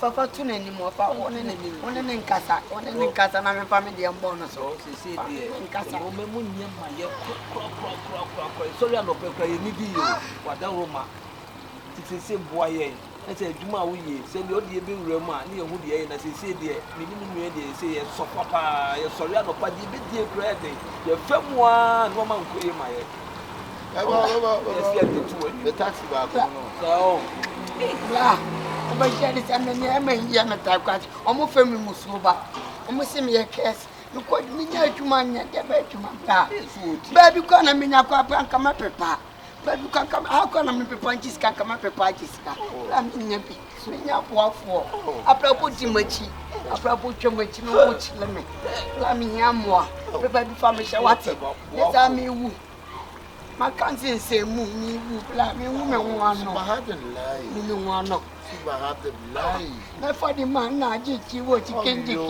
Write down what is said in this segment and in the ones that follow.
Papa to any more for one in Casa, one in Casa, and I'm a family and bonus. So, see, in Casa, sorry, I'm not preparing you. What the Roma? It's the same boy. I said, Juma, we send your dear Bill Roma, near Woody, and as he said, dear, minimum, say, so papa, you're sorry, I'm not quite dear credit. You're from one woman, my. The taxi back. So, but yet it's a man, type, almost family Musuba, almost send me a case. You quite me to man, get back to my car. Baby, can I mean, I can't come up, papa. But you can come, how can I make punches can come up a party? I'm in a bit, swing up walk for. I propose Timachi, I propose Timachi, no watch lemon. Let me hear more. Baby, family, what's it? Yes, I mean, my cousin say, move me, let me, woman, one no, I hadn't lie, you one no. I have the lie. Not for the man, not just you what you can do.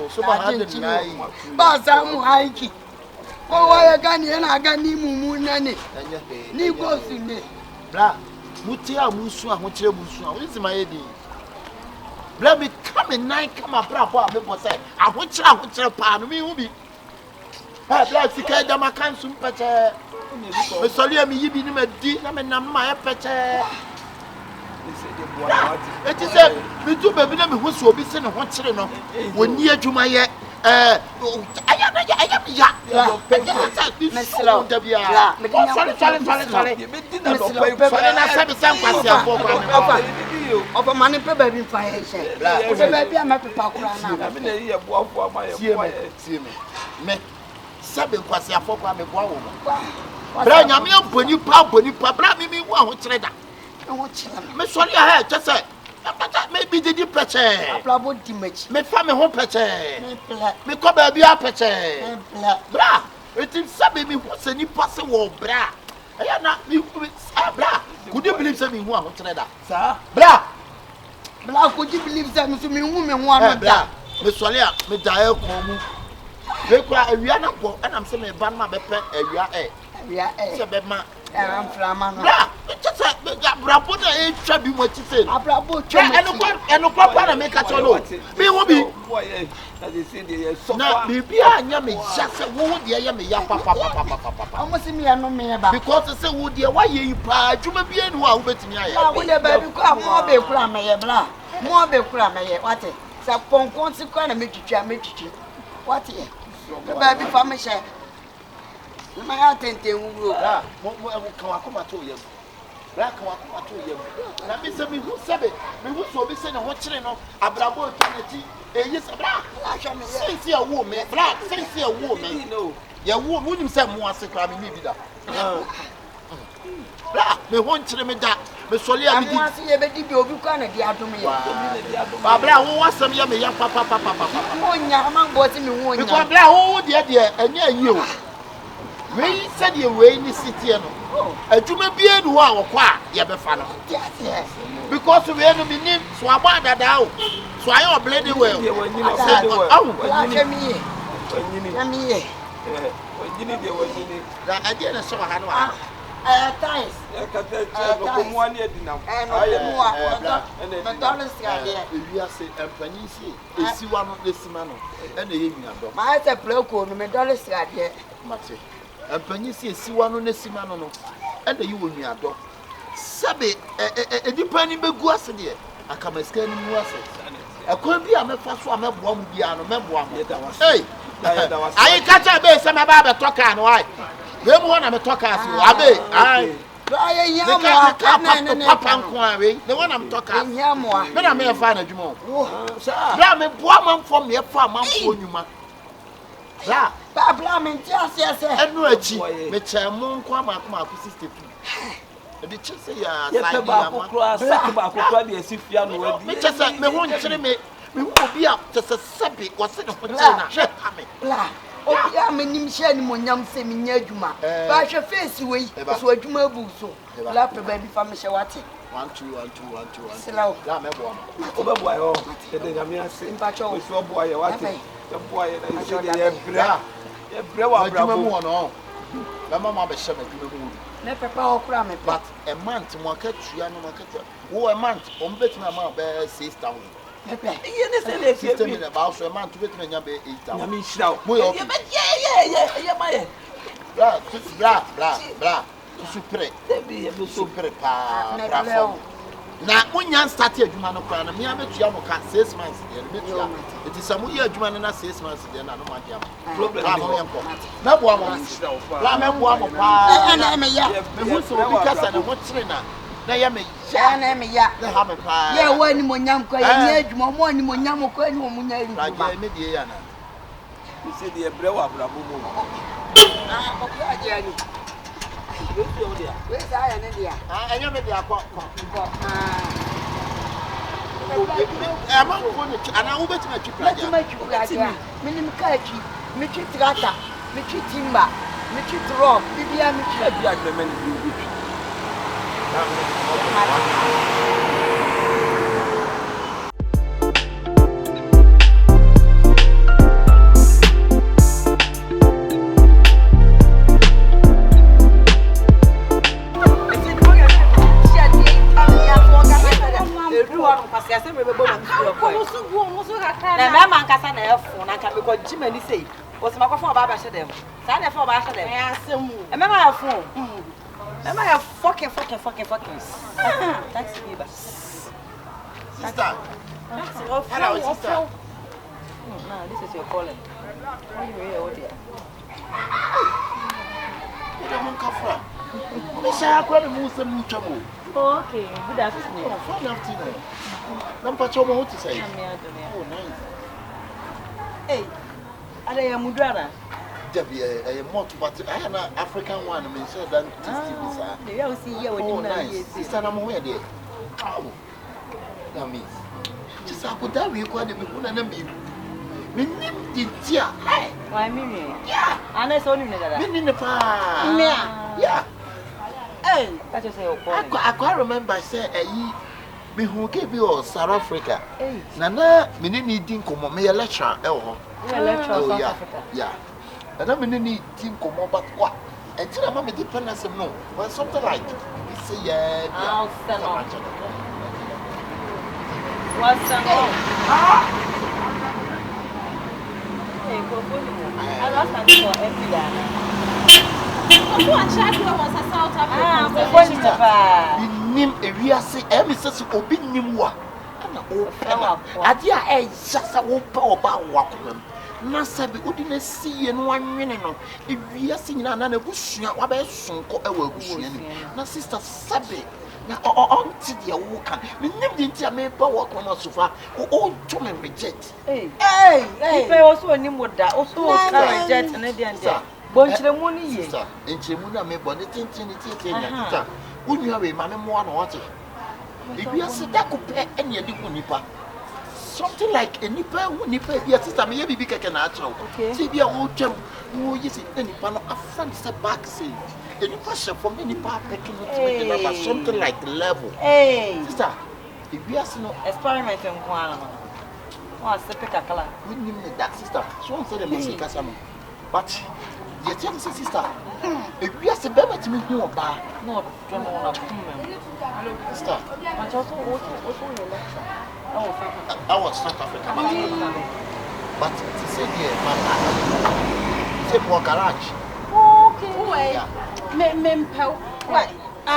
So I hadn't lie. But I'm hiking. Oh, I got you and I got Nimu Nani. Ni goes in me. Blah, Mutia Musua, Mutia Musua, what is my idea? Let me come in night, come up, people say, I want you, pardon me, Ubi. I like to carry them a can soon, but sorry, I'm even a deal, I'm a my pet. It is a little baby who will be sent a one children when near to my. I of a money baby fire. Baby, I'm happy. See me. Seven was your folk. I'm a woman. But I'm your when you pop when you pop me one trader. Miss Sonia had just said. Maybe the depression. I probably damage. Me family home patcher. Me come baby up patcher. Bra. It is something me what's any possible bra. I am not me bra. Could you believe something one trader? Sir? Bra. Bra, could you believe something to me woman one bra? Miss Sonia, me die come. They cry a Rihanna and I'm saying a banma bepe a Rihanna. I'm from Bra. Just Brabona ain't trouble what you say. Brabo, and no papa make a solo. Me will be. As they say, so now, maybe I am just a wood, yammy, papa. Almost me, I know me about because I say, would you, why you pa, you may be in one with me. I will never come more be crammy, blah. More be crammy, what it? Some consequence make you. What it? The baby family share. My attention will come to you. Black come to you. Let me say, me who said it. Me who be saying, watching of Abrabo Kennedy. Yes, black. Since you're a woman, black, since you're a woman, you know, your woman wouldn't say more secret, maybe that. Black, me want to me that. Me Solia, I'm going to see a baby of Canada to me. Babla, who was some young papa. One young man was in the one. Because black, oh, dear, and yeah, you. We said you were in the city, and you may be in one or quite, Yabafano. Yes, because we had to be named Swabada down. So I am bloody well. I didn't show her. Times. We are saying, and Panisi is one of this man, and the evening. My bloco, no medalist, Matty. And Panisi is one on the Simano, and the you will be a dog. Sabe, a depending be guassi. I come a scanning guassi. I couldn't be a first one, a one piano, hey, I catch a base, I'm about to talk on why. Them one I'm talking as you. I am the one I'm talking. Then I may find a jumo. Blam a woman from your farm, for you, man. Blam, yes, and no, which a moon come up my 62. The chest say, as if you know, which I said, me won't tell me, we will be up just a subject was in a hotel. Oh, yeah, my name is Shannon Monyam Seminajuma. But your face away, so a Juma Buso. Lap a baby from Shawati. 1, 2, 1, 2, 1, 2, 1. Slow, damn it, boy. Oh, the Damian Saint Pacho is your boy. What the boy, I saw the Bravo. Mamma Bishop, never power cram it, but a month, one catch, young market. Oh, a month, on bet my mother 6,000. Yene say na fie system in about so man to betime nya be 8 hours. Na me shira o. Mo yo. Yeah, my. Bra. Supre. Debi e Supre pa. Bra. Na munya start adwuma no kwa na me ametua mo ka 6 months dey me tua. It is some year adwuma no na 6 months dey na no ma dia. Problem no. Na bo am. La me bo am pa. Na me ya. Me hu so bi kasa na mo kire na ya me ya na me ya. Na ha me pa. Ye wa ni monyam kwa ye adwuma mo ni monyam kwa ni mo munya ri. Ra je me die ya na. You say the brewa abrabo mo. Ah, o kwa je ani. Where's I and India? And you made the aqua. I'm not going to, and I will bet you Let's make you like Minim Kachi, Michi Trata, Michi Timba, Michi Rock, Bibia Michi agreement. Na me man kasa na efo na ka me ko jimani sei o se makofo ba ba hye dem sa na efo ba hye dem asemu e me ma efo e ma ya fucking taxi biba sister. hello sister. No, this is your calling. Why you here oh dear? You don't come from. Me say akwa me mu sem ntwabo. Oh, okay. Good afternoon. Oh, fine afternoon. Nampa chomo what to say? Oh, nice. Hey, are you mudrara? Debbie, a more but I have an African one. I mean, so that maybe I will see you when you nice. Sister, I'm aware there. Oh, that means just I could have you quite a bit and me. Me name the dear. Why, Mimi? Yeah, and I saw you that. Me in the farm. Yeah. Hey, that is your point. I can't remember, I said, me who gave you South Africa. Nana, me needing come me a lecture. Oh, yeah. Yeah. And I'm in need to come but what? Until I'm a dependence of no. Well, something like you say, yeah. I'll stand on. What's the Hey, go for you. I lost that for every day. What child was a South African? Nim a real say, every says, Obi Nimwa. Adia, a sasa whoop about Walkman. Nasabi, wouldn't see and 1 minute. If we are seeing another bush, what about some call a bush? Na sister Sabi. Now, on to the walker. We named into a maple walk on us so far. Oh, Tom and reject. Hey, I also a name with that. Also, reject and Indian. Bunch the money, sister. And Chimuna may bonnet in it. Would you have a man more water? If you said that could pay any nipa. Something like a nipper, nipper, your sister may be big a natural. See, be a old gem who is any pan of a friend step back, say. The pressure from any part picking something like the level. Hey, sister, if you have no experiment in one, what's the pick a color? We need that sister. She won't say the music as but you tell me, sister, if you have to be able to make you a bar, no, sister. I was South Africa, but to say here, my say for garage. Okay, Mempel, what? I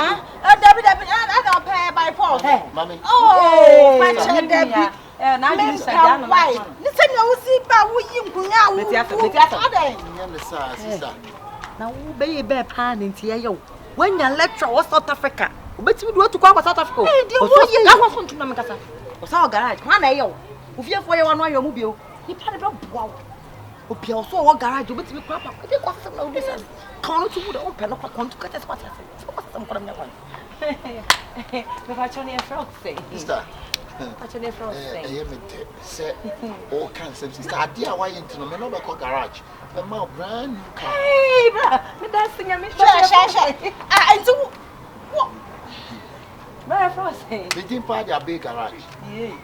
don't pay by force. Mommy, oh, my child, Debbie. Now you say, why? Listen, you see, but sister. Now, baby, pan into you. When you lecture was South Africa, but you do to go to South Africa. I was to Namaka. Was our garage, one ayo. If you have for your one, your mobile, you probably don't wow. If you also a garage, you bet me crap up. They got some no business. Come to the open up a contract. That's what I said. What's some kind of one? If I turn your frog say, sister. Say all kinds of sister. I dear why into no man over garage. A more brand new car. Hey, me dancing a mission. I do what? My friend say, they didn't buy their big garage. Yeah,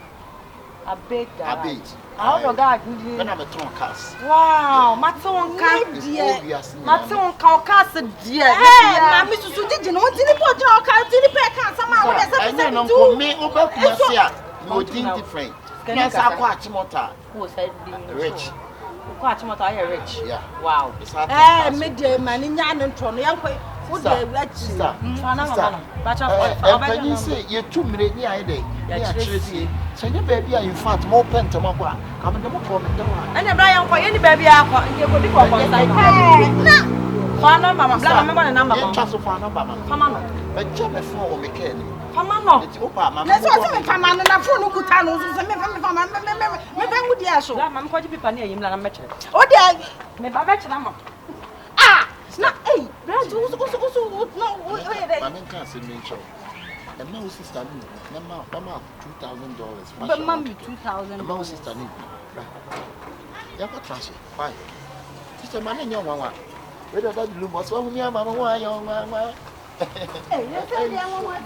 a big garage. A big. How do God? When I'm a ton cars. Wow, Matson can't dear. Matson cars, dear. Hey, Mammy, so did you know what did you put your car to the back? Somehow, I know me over Kumasia. No different. Yes, I quite motor. Who said Rich. Quite what I rich. Yeah. Wow. Midday man in Yan and Tron, young boy. Would they let Sister. But Can you say you're 2 minutes near a day? So your baby are in fact more pentamaqua. Come and come and and the Brian for any baby you could be called. Father, Mamma, remember the number. Just of our number. Come on. But Jimmy for McKenny. Come on. It's Opa, Let's also come on and a phone who can also me with the asshole. I'm quite a bit near him, I'm better. Oh, dear. Maybe I bet you. Ah, it's not a brand. No, I mean, can't see me. And my sister, Mama, $2,000. but Mommy, 2,000. My sister, you have a transfer. Fine. Sister, man, and your one. Whether that blue was one, your mamma, why your mamma? Hey, let's say the other one.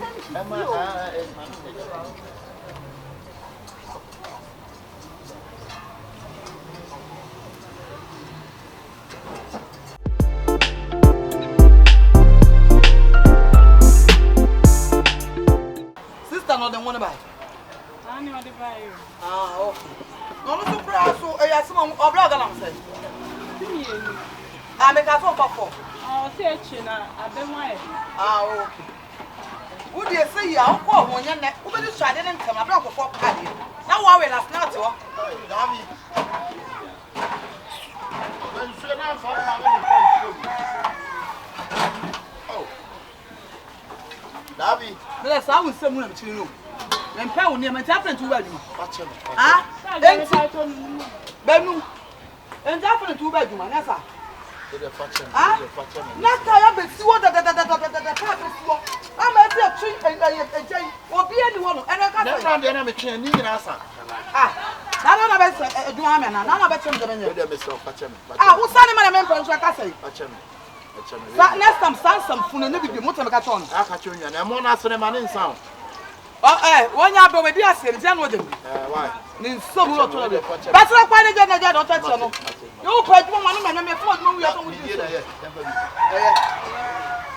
Sister, not the one buy. I know the buy. Ah, okay. No, no, surprise. So, I some of Blagalam said. I make a phone for. Oh, say China, I've been my. Ah, okay. Would you say I'll call one your neck? Who will you try and come? I brought for Paddy. Now, I will last night. Oh, Davy, Bless, I will send one to you. And Pound near my tapping to wedding. watch him. Ah, Then Benu. And tapping to bedroom, and that's all. Ah, Not I have see what the carpet floor. I'm at the tree and Jay or be anyone, and I can't never did I can need an answer. Ah, none of us a drama, none of us in Ah, who's sending my members like I say? watch him. Next time, stand some phone and maybe motor on. I catch you, and I'm on us in a man in sound. Oh, eh, one year, but we are saying, Jan with him. Why? In some lot of it. That's not quite a good idea, don't touch on. You put one man and my phone, we are going to do it.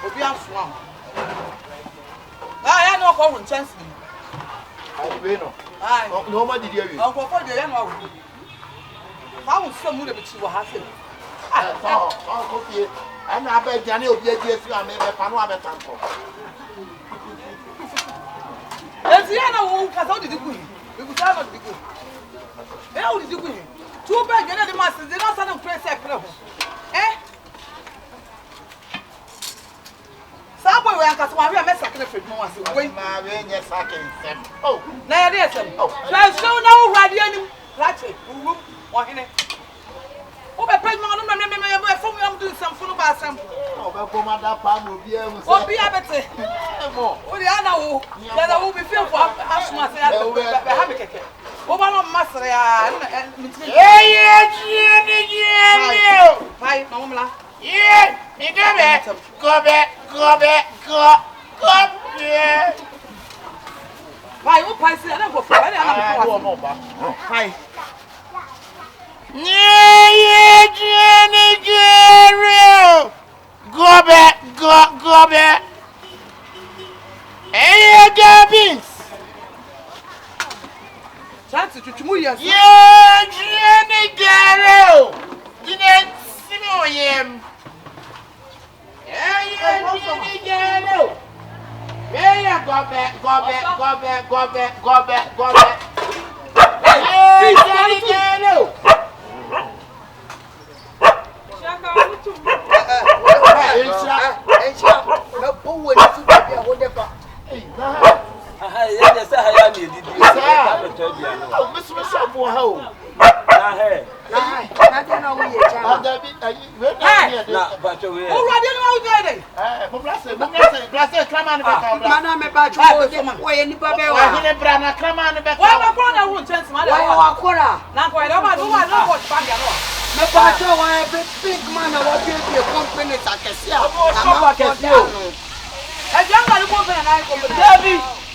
We'll be on swamp. I have no common chance. I Nobody did you. Uncle for the animal. How some would have been too happy. And I bet Daniel be a DSU and maybe a Panama temple. There's the other one, because how did you win? We could have the good. How did you win? Too bad, you know the masters, they don't sound crazy. Eh? Somewhere where I can swim, I'm a second for no one. Wait, my rain, yes, I can send. Oh, now there's some. Oh, let's show now, Radian. That's it. What in it? Oh, my friend, I'm from you doing some full about some. oh, but for my palm will be able to. Oh, be a better. Oh, the other that I will be filled for half smart. Oh, I'm master. Hi, Mamma. Yeah, you go back. Why, what price is that? Hi. Go back. Hey, Gabbins. Chance to move your Jenny Garrow. Didn't see him. Hey, Jenny Garrow. Yeah, go back. Hey, Jenny Garrow.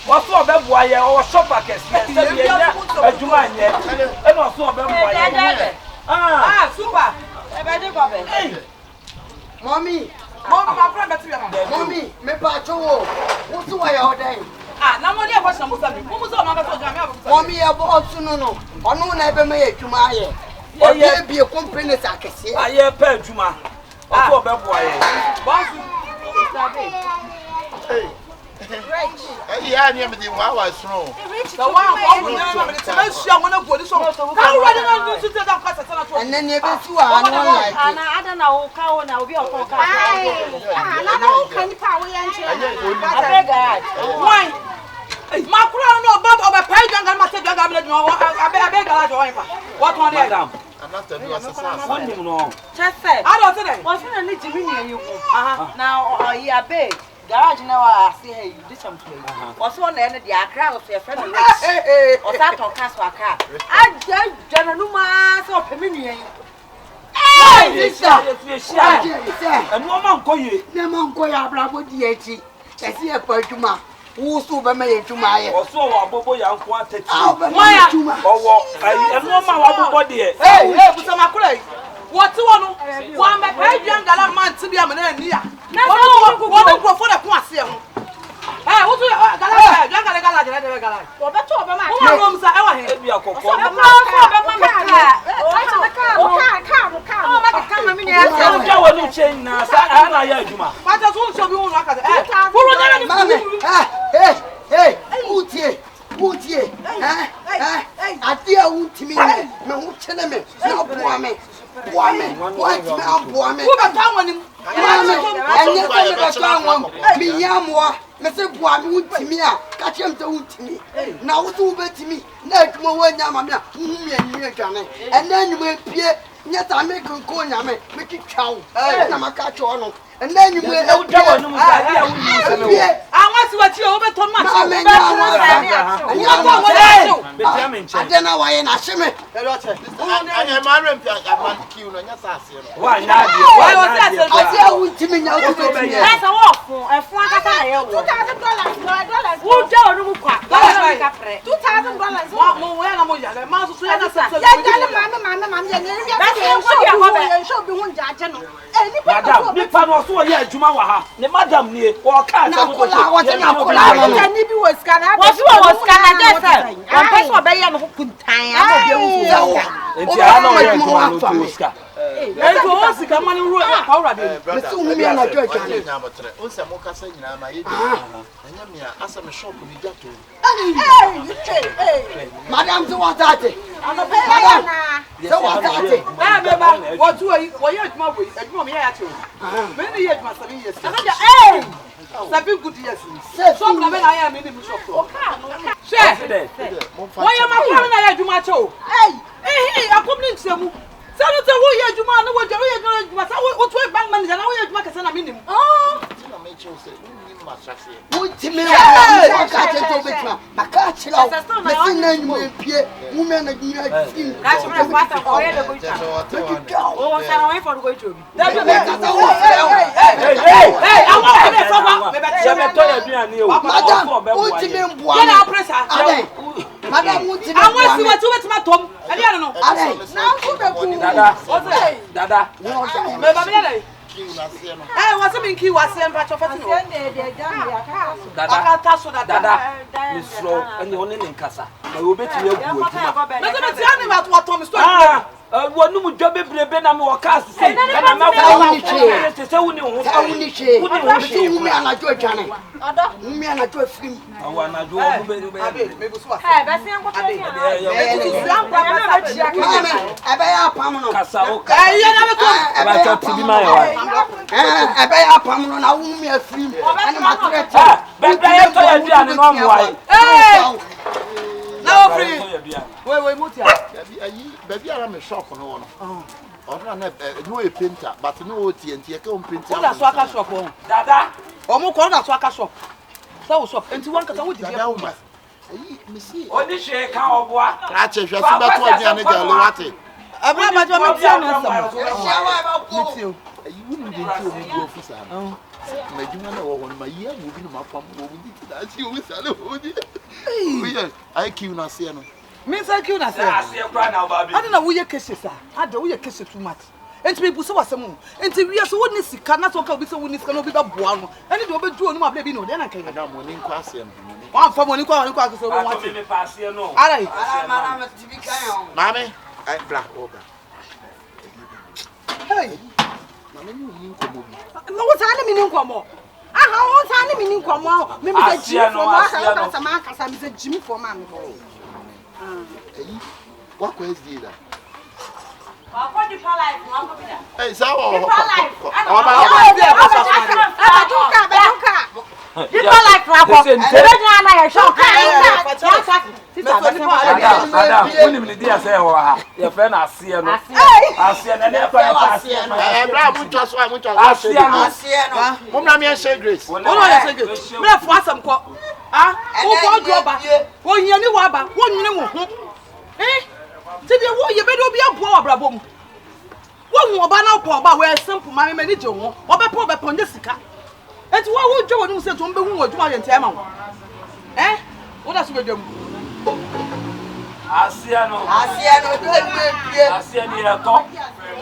What's up, boy? Or shop at a Juman yet, and also a boy. Ah, super. Hey, Mommy, my friend, Mommy, me pacho. What's why all day? ah, no money for question mo sabi. Mo so ma ka so jam me abusa. Mommy e boss no. Ono na ebe me adwuma aye. Oye bi e company sakese. Aye pa adwuma. Oso obebo aye. Boss. Hey. Yeah, near me the Wawa snow. The one and then you bet you are not like I don't know how now be a coca. Why? Macron no bump of a pay young and master young. I beg a large. What one, madam? I'm not telling you as a son. Just say, I don't say, what's going to need to be near you? Now, yeah, big. Garage now, I see you did some play. What's one end of the Accra of your friend? Or that on Castle Accra. I just Januma so familiar. Hey, and woman call you. Never go ya bravo dieti. I see a pertuma. Who super made to my or so a bobo young quantity. Oh, Maya, and woman body. Hey, put some accolade. What you want? One my pay young gallant man to be a man here. What go for the quasi? Hey, what do you got? What better over my rooms? I want to be a cocoa. Mese bua mi untimi a ka chem te untimi na wo so betimi na adwuma wo nya ma me a nhumi anyi adwane ena anyum epie nya ta me konko nya me twitwa wo na maka cho no ena anyum epie anwa si wati o beto ma na me nya adena wa ye na hye I'm married. I'm kill no nya sase no. Why na di? Why was that? Ati a untimi nya wo betimi That's a walk for a phone kasa na ye wo. $2,000. Wo je onu mu kwa. $2,000. Mo we na mo ya le ma so ya na se. ya jale mama ye ne show bi hun jaje no Madam, me pa no so ye adwuma wa ha. Ne madam nie, wo ka na kola wo te na kola ni bi wo scanner. Wo fi wo scanner je se. Won person obe ye me kuntan a mo bi mu so. Enti ana o ye adwuma no to ska. Enti o sika mani ru e pa ura de. me so hu mi na jo jale O se mo kasa nyina ma ye di. Anya me asa me shop ni gato. madam to what that madam so what that Na be ba, wo tu yi, wo ye adwuma wo, adwuma me ya che o. Me ni ye adwuma 7 years. Hey! 7 good years. Say So na be na ya me ni mi shop. Share. Wo ye ma kwa na ya adwuma che o. Akomni nsemu. Sanu te wo ye adwuma na wo je wo ye adwuma sa wo tu bank manager na wo ye adwuma kese na me nim. Na me che o se ni ma sase. untimi wa ka te to betwa maka chira me sin na nyum epie mu me na nyira fim Ka chi me kwata ko ye de go cha. Wo sa na we for go to bi. da be ka ta wo Hey, I want to be so me be che me to ya duane o. madam untimi mbua Ye na pressure. madam untimi I want to what you tom. Ele ya no. ale na fu be ku Dada. Me ba me le. Kill na se no. What's up in key was saying, but you're Dada. Misro, and you're in Casa. I will bet you. What Thomas what no job be na me waka se and I'm not to say we know who me ana jo dwane me ana jo film I wanna do maybe so Hey, be se nko to ebe ya pam no Casa o ya na me to ba cho tibi ma ya ebe ya pam no na wo me afrim ana matre be ya to ya duane no mo ai now free wait mutia Baby ara me shop no no. Ona na no e painter but no TNT e ka on painter. Oda so aka shop on. Dada. Omo ko oda so aka shop. So shop enti wan kasa wo di dia. Ayi me see. Oni she ka oboa. A che hwe so beto odi ne ga le wate. Abra ba jo me tia no sam. Ayi wuni de ti o mi go office am. Na juma na wo won ma yi am obi no ma pam wo di ti da si o wi sale o di. Ai kiu na se no. Me say kill na say. I see cry now baby. I don't know who you kiss sir. I don't you kiss too much. enti me buso wasem enti wi so woni sika na so ka obi so woni sika na obi ba boa no ene de obedu onu ma bla bi no de na kan na mo ni nkwa ase no wan fa mo ni kwa so won wati me paase no alai Mama TV kan mami ai bla oga hey mami ni nkomo bi no wo sa na me ni nkomo aha wo sa na me ni nkomo me me say jimi for ma ka sama ka sama me say jimi for ma me eyi wa ko SDA da Wako di pa life, wako bida. eh sa wo Di pa life. Oba Deeper life wako. Ebe na ya show ka. Madam, unim ni dia say ho ha. Ye fe na ase no. Ase na na fa ase no. bra mu twa so Ase no. mo na me share grace Ono ya say me fo asam ko. Ah, wo ko droba. Wo hia ni wa ba, wo nwene wo ho. Ti de wo ye be do bi aboa wa brabom. Wo hu oba na ko oba we simple ma me ni je ho. Obepo obepo sika. Enti wo dwo wonu se to mbe hu adwuma ye ntia ma wo. Wo da so be dwam. Ase no. Ase ni e to.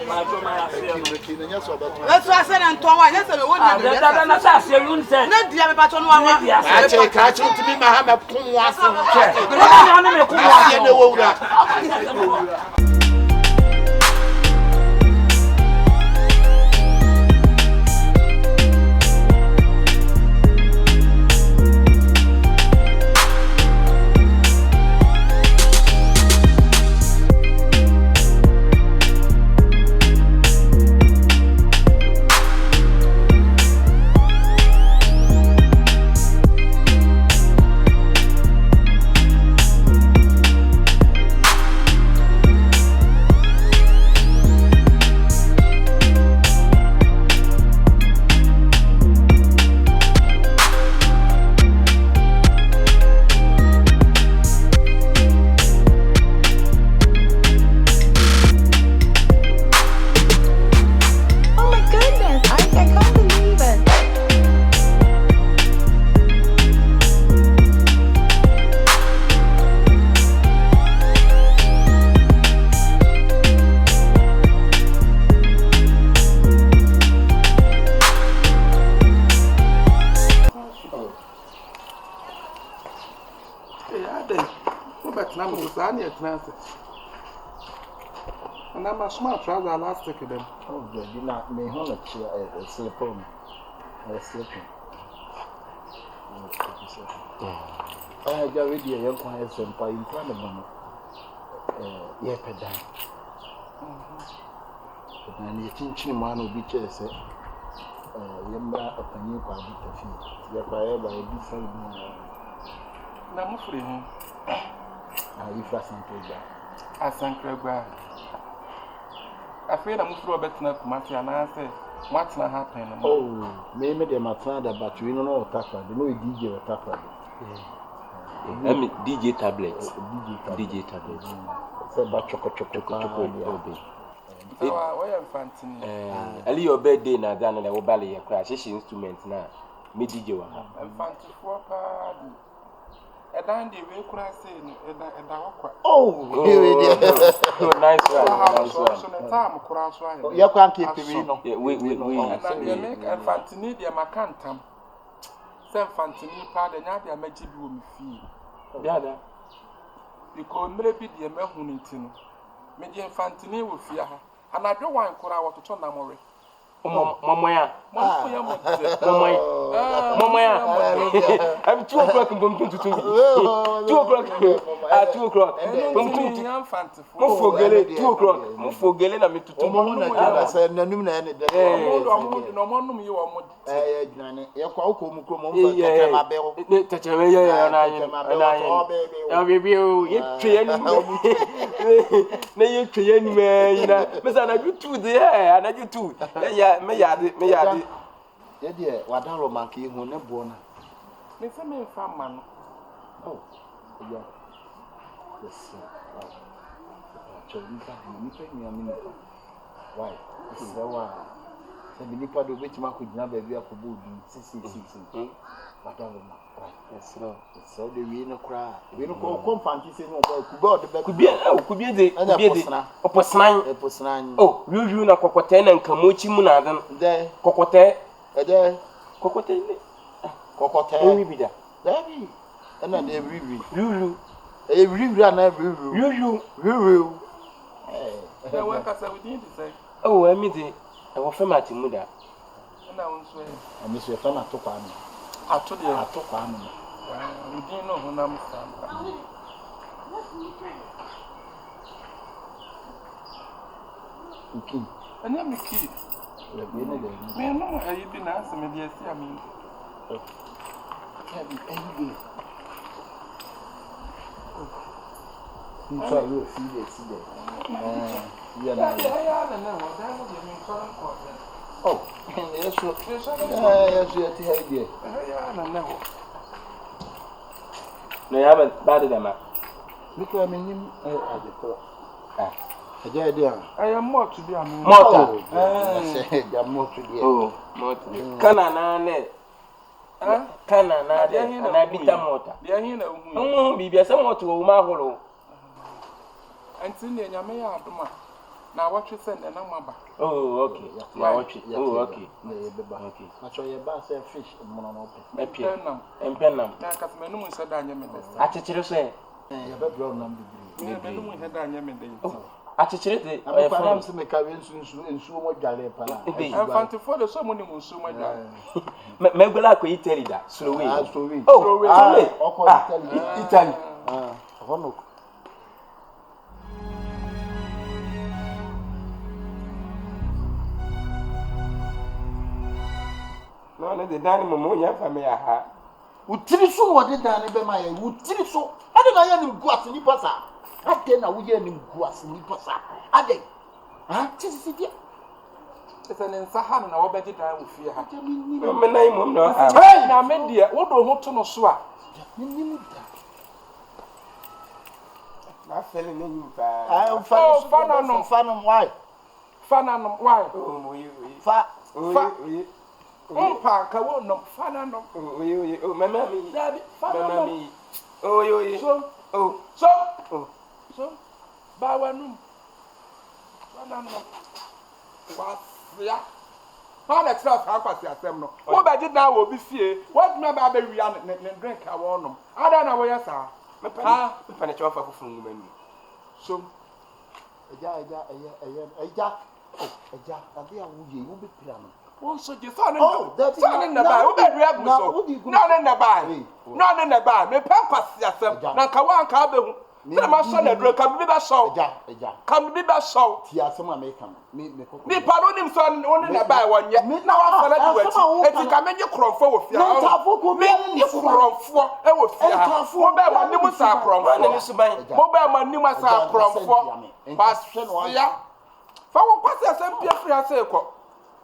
Ma to ma ase no. ki nya so beto Let's ase na nto wa, nya se be wo ni. Da na sa ase yun se. Na dia me pa to no wa. ka che ti bi ma ha me kum wase Bra na me ku ase ne wo wura And I'm a smart trouser elastic them. oh good you not me ho na chi slip on slipping ja we dia yan kwa SM pa in kwa na mo ye pedan na ni chinchini ma na obi chere se yemra apanyi kwa bi tafi ya kwa ye ba bi sai ni Na mo free him. Ifra Sankreba. Asankreba. Afei na mo free obetna kumati anase what na happen. Oh, me de matana da battery no no takwa. No DJ takwa. DJ tablets. DJ tablets. So ba choko. So why am fantini? Ali your birthday na dan na wo bale ye kwa she instrument na me DJ wa ha. Fanti for pa. Edan de we kura say no eda wakwa. Oh, nice one. So na time kura so aye. Ya kwa nke pemi no. We They make fantini de makantam. Say fantini pa de nya de amaji bi wo mi fi. Dada. Because mre bi de mahu ni ti no. Me de fantini wo fi ha. Anadwo wan kura wo toto na more. Momoya. Momoya mo de. Momoya. I'm 2 o'clock in Bumping to 2 o'clock. 2 o'clock. Mo fogele 2 o'clock. Mo fogele na me tutu. Mo na jaba say nanum na ne de. No mo num ye wo mo. Jnane. Ye kwa uko mu kro mo mfa tete ma be ho. Ne tete me ye na yin. Ya bebi o ye twe ani. Na ye twe ani me ina. Me sa na YouTube de na YouTube. Me yade. Ye de wadaro manke hu ne bo na. Me say me fa ma no. Oh. Yeah. Yes. Chori ka ni pe ni amini. Why? This is why. Se bi nipa do betima ko gina ba bi akobo du 666. Madam, yes, no. So the win cry. We no come fancy say no boy. Kubie de. Oposnan. Oh, you na kokote na nkamochi mu na adan. There. Kokote. There. Kokote ni. Kokote. Ewi bida. There be. And na dey riwi. Ruru. Riwi na riwi. Riwi. Na wa kasa we dey say. Oh, emi de. E wo fema ti mu da. Na won so e. Ami so e fa na to kwa no. Ato de. Ato kwa no. We dey no ho na mo san. Okay. Anya me ki. Le bi ne de. Me no ayi bi na asem de asi ami. Can be angry. You try to see there. You are oh, yes, yes, yes, No, you haven't bad them. look at me at the top. I am more to be a Mortar. There are more to be. Oh, mortar. Canana. Canana, and I beat a mortar. They are here. Oh, be somewhat to my hollow. And Cindy and Yamea, now what you send and I'm back. Oh, okay. Watch it. Oh, okay. Okay. I show you bass and fish and monopoly. And Penam. Now, Casmanu said, I am I teach you say. You have a brown number. I teach it. I am to make a and so much galley. I'm fine to follow someone who so much. Megula could tell you that. So we. Oh, Italy. No, the dining room, ya family. Utiri so what did Dan be my utiri so. I don't know any go as ni pasa. I then na we any go as ni pasa. Ade. Ah, tisi dia. It's an insahan na obedi dan wo fie ha. No, me na imom no. Hey, na me de wo do ho to no so a. Ni da. Na fele na nyu pa. I fan why? Fana why? Oh, Fa. Oh, pa ka wo no fana no. Oh, mama mi. Daddy, Mama mi. Oh, so. Ba wa num. Fana no. Wasia. How the trust how kwasi asem no. Wo be gi na wo bi fie. What me ba be wia ne drink a wo no. Ada na wo ya sa. me pa cho fa fufun mu manu. So. Eja. Ade a wo ye wo be pira no. Won so je so ne na ba wo be dua gu so no ne na ba me pa kwasi asem na ka wa ka be hu na ma so na duro ka bi ba so eja ka bi ba so ti asem America me ko ni pa no nim so won na ba won ye na wa fala di wachi eti ka me nye kromfo wo fia me ni kromfo e wo fia wo ba ma nim sa kromfo Na ni suban. wo ba ma nim sa kromfo pasia fa wo kwasi asem pia fia se ko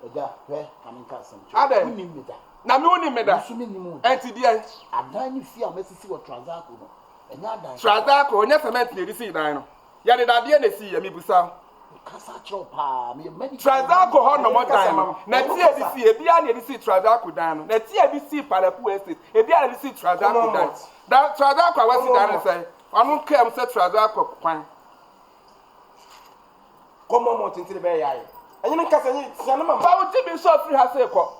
eja he aminka asem Ade. unim me da na me woni me da so me nim enti dia adan ni fia mesisi wo transact no enya adan Traza ko nya cement na edisi dan no. Ya de dadie na si ya mi busa. kasa chiro pa me many Traza ko ho no mo dan no. Na ti edisi ebia na edisi traza ko dan no. Na ti edisi Palapu estate. Ebia na edisi traza ko dan. Da traza ko awasi dan no say. Anu kam say traza ko kwan. Komo mo tintire be yae. Enye me kasa nyi tia na mama. Ba wo ti bi so free ha say ko.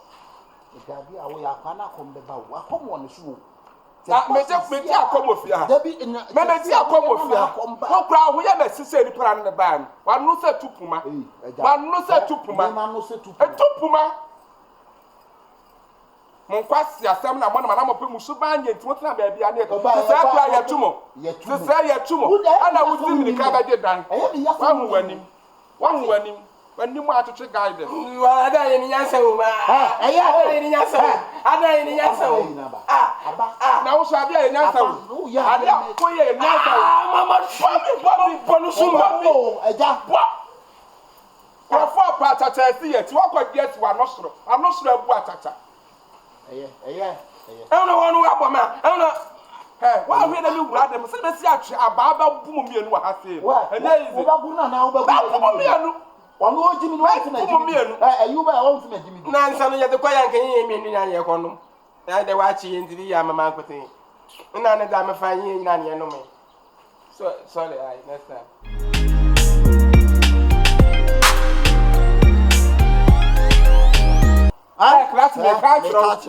gabi awo ya kwa na kom be ba wa kom won so Na me ti akomo fi ha. dabi Me ti akomo fi ha. Wo kra ho ya na sise ni pra ne ba no. Wa no say tupuma. Wa no say tupuma. ma no se tupuma Tupuma. Mon kwasi asem na mo na mo pe musu ba anye nti wotena ba bia na sisa kra ya tumo sisa ya tumo ana wuti mi ka ba de dan wa hu wanim atotwe guide Wa ada ye ni nyansa wo ma. Ada ye ni nyansa. Ada ye ni nyansa wo. na wo so ade ya nyansa wo ade ko ye nyansa wo Mama fami bonu sumba. eja ko fo pa tata si ye ti wo ko die ti wa no soro abu atata Eno wonu aboma. Eno wa hwe na mi wura dem se be si atwe ababa bu mu mienu wa ha se enye izi ba bu na na ba bu mienu wonu ojimi no won na jimi mienu ayuba won na jimi na nsa no ye de kwa yanke ye mienu nya ye kono. Na de wa chi ntini ya mama nkote. Na ne da me fa yin na ne no me. So sorry, next time. Class me catch.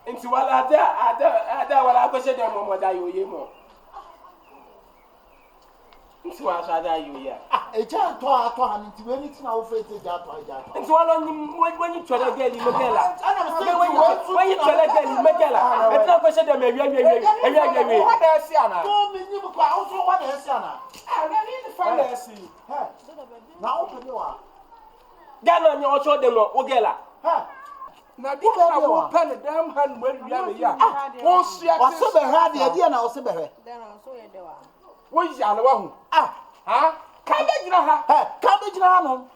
Nti wala ada wala akwese dem mo da yoye mo. Nti wa so ada yoye. Eja to ha nti we ni tina wo fe eja to. Nti wala nyi twele gali megela. When you twele gali megela. Etina akwese dem ewia. What dey see ana? To me nyi kwa wo so what dey see ana. Na ni fa dey see. Na wo pe wa. Gana nyi o so dem wo gela. Na di na wo pen dem han mo wia me ya. Wo sia Wa so be ha de na wo so be he. Wo ya na wa hu. Ha? Ka be gina ha. Ka be gina ha no.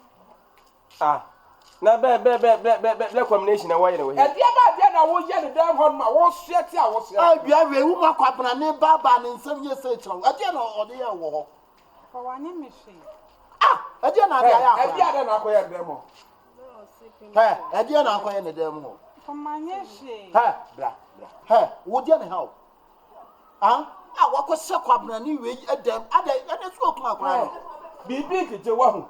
Na be combination na why na we. E dia ba dia na wo ye ne dem hon ma wo sia ti a wo sia. Bia we wu makwapna ne baba ne nsem ye se chiro. E dia na ode ye wo ho. For one mission. E dia na dia ya. E dia na akoye dem mo. E dia na akoye ne dem ho. For my she. Bra. Wo dia ne ha o. Wakose kwabna ni we edem ada so okun akwa. Bibi keje wa hu.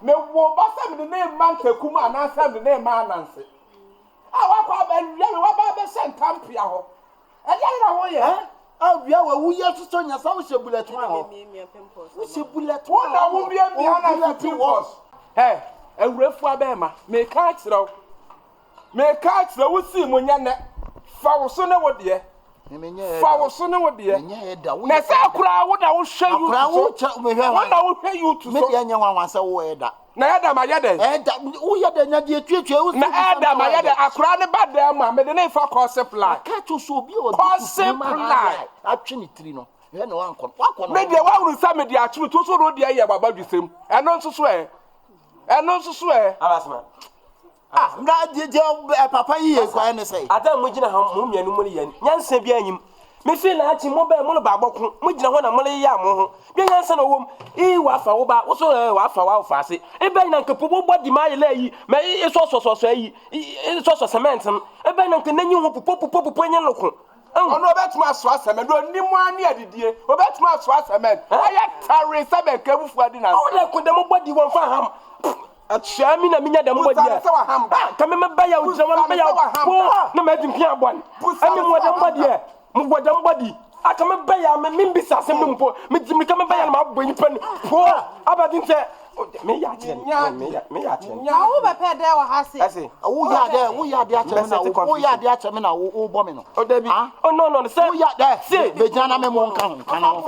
Me wo ba sam ne na man takum ana sam ne na man ananse. Wakwa ba ria me wa ba be sentampia ho. E dia na wo ye. Bia wa wu ye so nya sa wo she bullet one ho. Wo she bullet one na wo bia na pimples. Awurafu abema me ka kire wo si mo nya ne fa wo so ne wo de. Fa wo so ne wo de. Na sa kura wo da wo hwe you. Kura wo me hwe wo da wo hwe you to so. Me de nya wanwan sa wo eda. Na ya da ma ya de. Wo ya de nya de tuetue wo. Na ya da ma ya de akura ne ba da ma me de na fa ko supply. Ka cho so obi o ko supply. Atwe ni tiri no. Hwe ne wankon. Wakon. Me de wa uru sa me de atwe to so ro de ye baba dwesem. Eno nso so Abasma. Mra je papa yi e kwa ne sei. Adam mo gina ha mo mianu mo ni yan. Nyansa bi anyim. me feel na achi mo ba mo ba bokun mo gina ho na mo le ya mo ho bi nyansa na wom wa fa wo ba wo so wa fa wa fa ase e ba na nkapo bo body ma ye la yi me e so yi so cement e ba na nkanyi ho popo nya loko ono betuma so cement do ni mo ani adidie obetuma so cement aya tare sabe kebufu adi na o le ko dem body won fa ham Achami na minya dem body ya ka me ba ya ujira wa ba ya po na ma di mpia abon ani mo dem body ya mo godam body aka me ba ya me mbisa asem no mpo me di me ka me ba ya na ma bo nipa ni po abadi nte me ya tire me ya tire nya wo be pe de wa ha se ase wo ya de acheme na wo ya de acheme na wo bo me no o dabi oh no say wo ya de se be jana me mo nka ho kana ho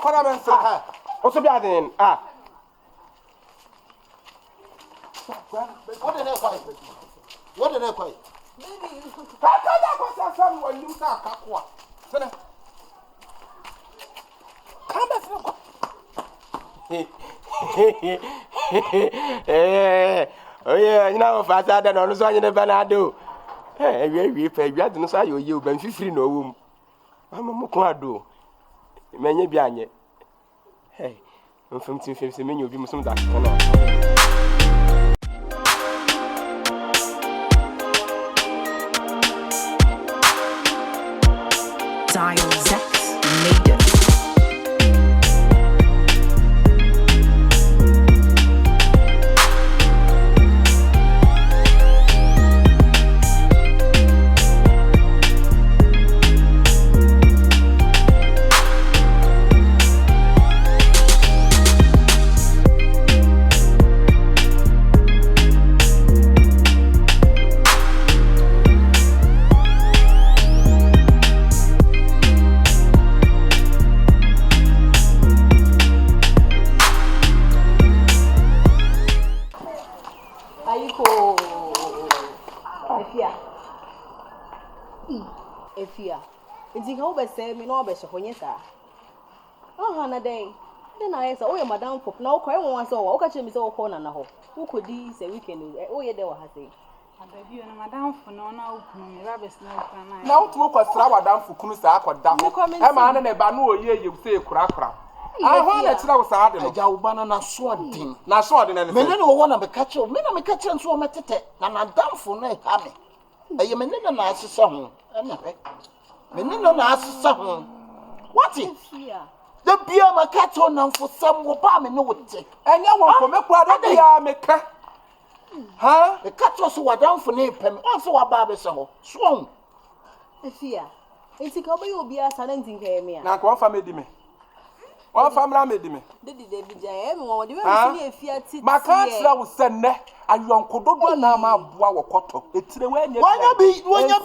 kwa na men sa o so bi aden what the neck kada ko sa sam wo nim sa akakwa sene kamba sene ko oye nyina wo fa sa da no so anyene ba na do wi fa wi ade no so ayo ye o ban fifiri na owo mu mama ko ado menye bi anye mfam tim se menye obi musum da ko no Dial Zex made it. Efia. Nti ka wo be se mi na wo be hye honye sa. Oh na den. Den na yesa wo ye madam pop na wo kwai won so wo ka che mi se wo ko na ho. Wo kodi se weekend wo ye de wo ha se. Adabi na madam fu no na okunu mi ba be sna okra na. na utumo kwa sra wadam fukunu sa akoda ho e ma na ba no oye ye se kurakura ahwa na tira wo sa ade no ja wo bana na so adin na so ade na ne me ne wo na me ka che me na me ka che nso wo metete na nadamfo no e ha me eye me ne na asesa ho na pe me ne na asesa ho what if the bia ma ka che na mfo sam wo ba me no wote enya wo ko me kura do bia me ka ha e ka che so wadamfo ne pem on so wa ba be se ho so Efia. Enti ka obi obi asa na ntinka ye me a. na ko fa me di me o fa mra me di me Dedi bi ja me wo de we si Efia titi. ma ka tira wo senne ayonko dodo na ma aboa wo koto etire we nya wonya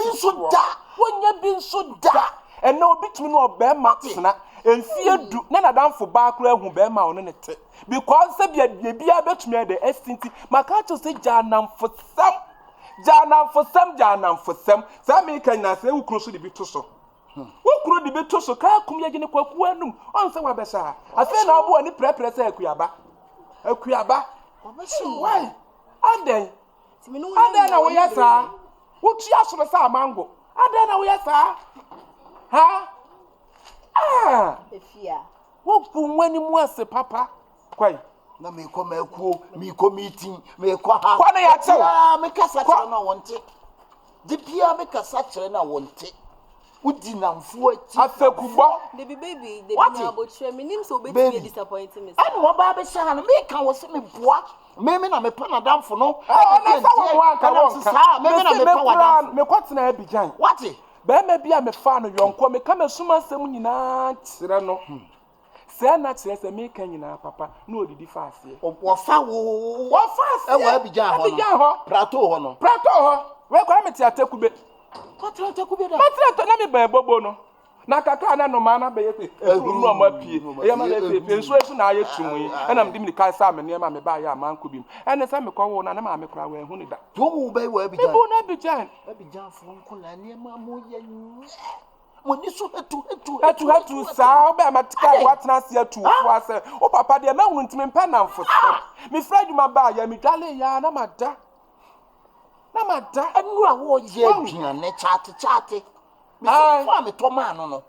bi nso da ena obi tumi no oba ma tena enfie du na nadamfo ba kura hu be ma ono ne te because se bia betumi de estinti maka to se janamfo sam sa me kan na se wukro so de bi to so wukro de bi to so ka kum ye gine kwaku anum on se wa be sa afi na abo ani prepare se akuaba why aden na wo yesa wutu asoro sa mango aden na wo yesa ha Efia. Wo pu wani mu ase papa kwai na me ko meeting me ko ha kwa na ya che me kasa kire na wonte de bia me kasa kire na wonte udi na mfu ati afekubo De baby de bi na bo chere me nim so be be disappoint me. ani wo ba be sha na me kan wo se me boa me na me pa na damfo no na sa wo wan ka won ka me na me pa wadamfo me kwatena Abidjan what be me bia me fa no yonko me ka me suma sem nyina kire no se na kire se me kan nyina papa na odidi fa ase wo fa ase e wo Abidjan ho prato ho we kwa me ti atakube da matrato na me ba bobo no na kaka na no ma na be yete efuru no ma pie e ma na efe nso esu na aye tumu yi na me dimni kai sa me ne ma me ba ya man kubim ene sa me kwawo na ma me kura we hu ni da to wo be wo Abidjan ibu na Abidjan fo nko la ne ma mo ye mo ni so hatu sa o be amatika watna se atu fo ase o papa de ma hu ntime mpa na mfo me fra dwuma ba ya me dwale ya na mada Na mada. Enu a wo ye aduane chate. Me se fa me to ma no.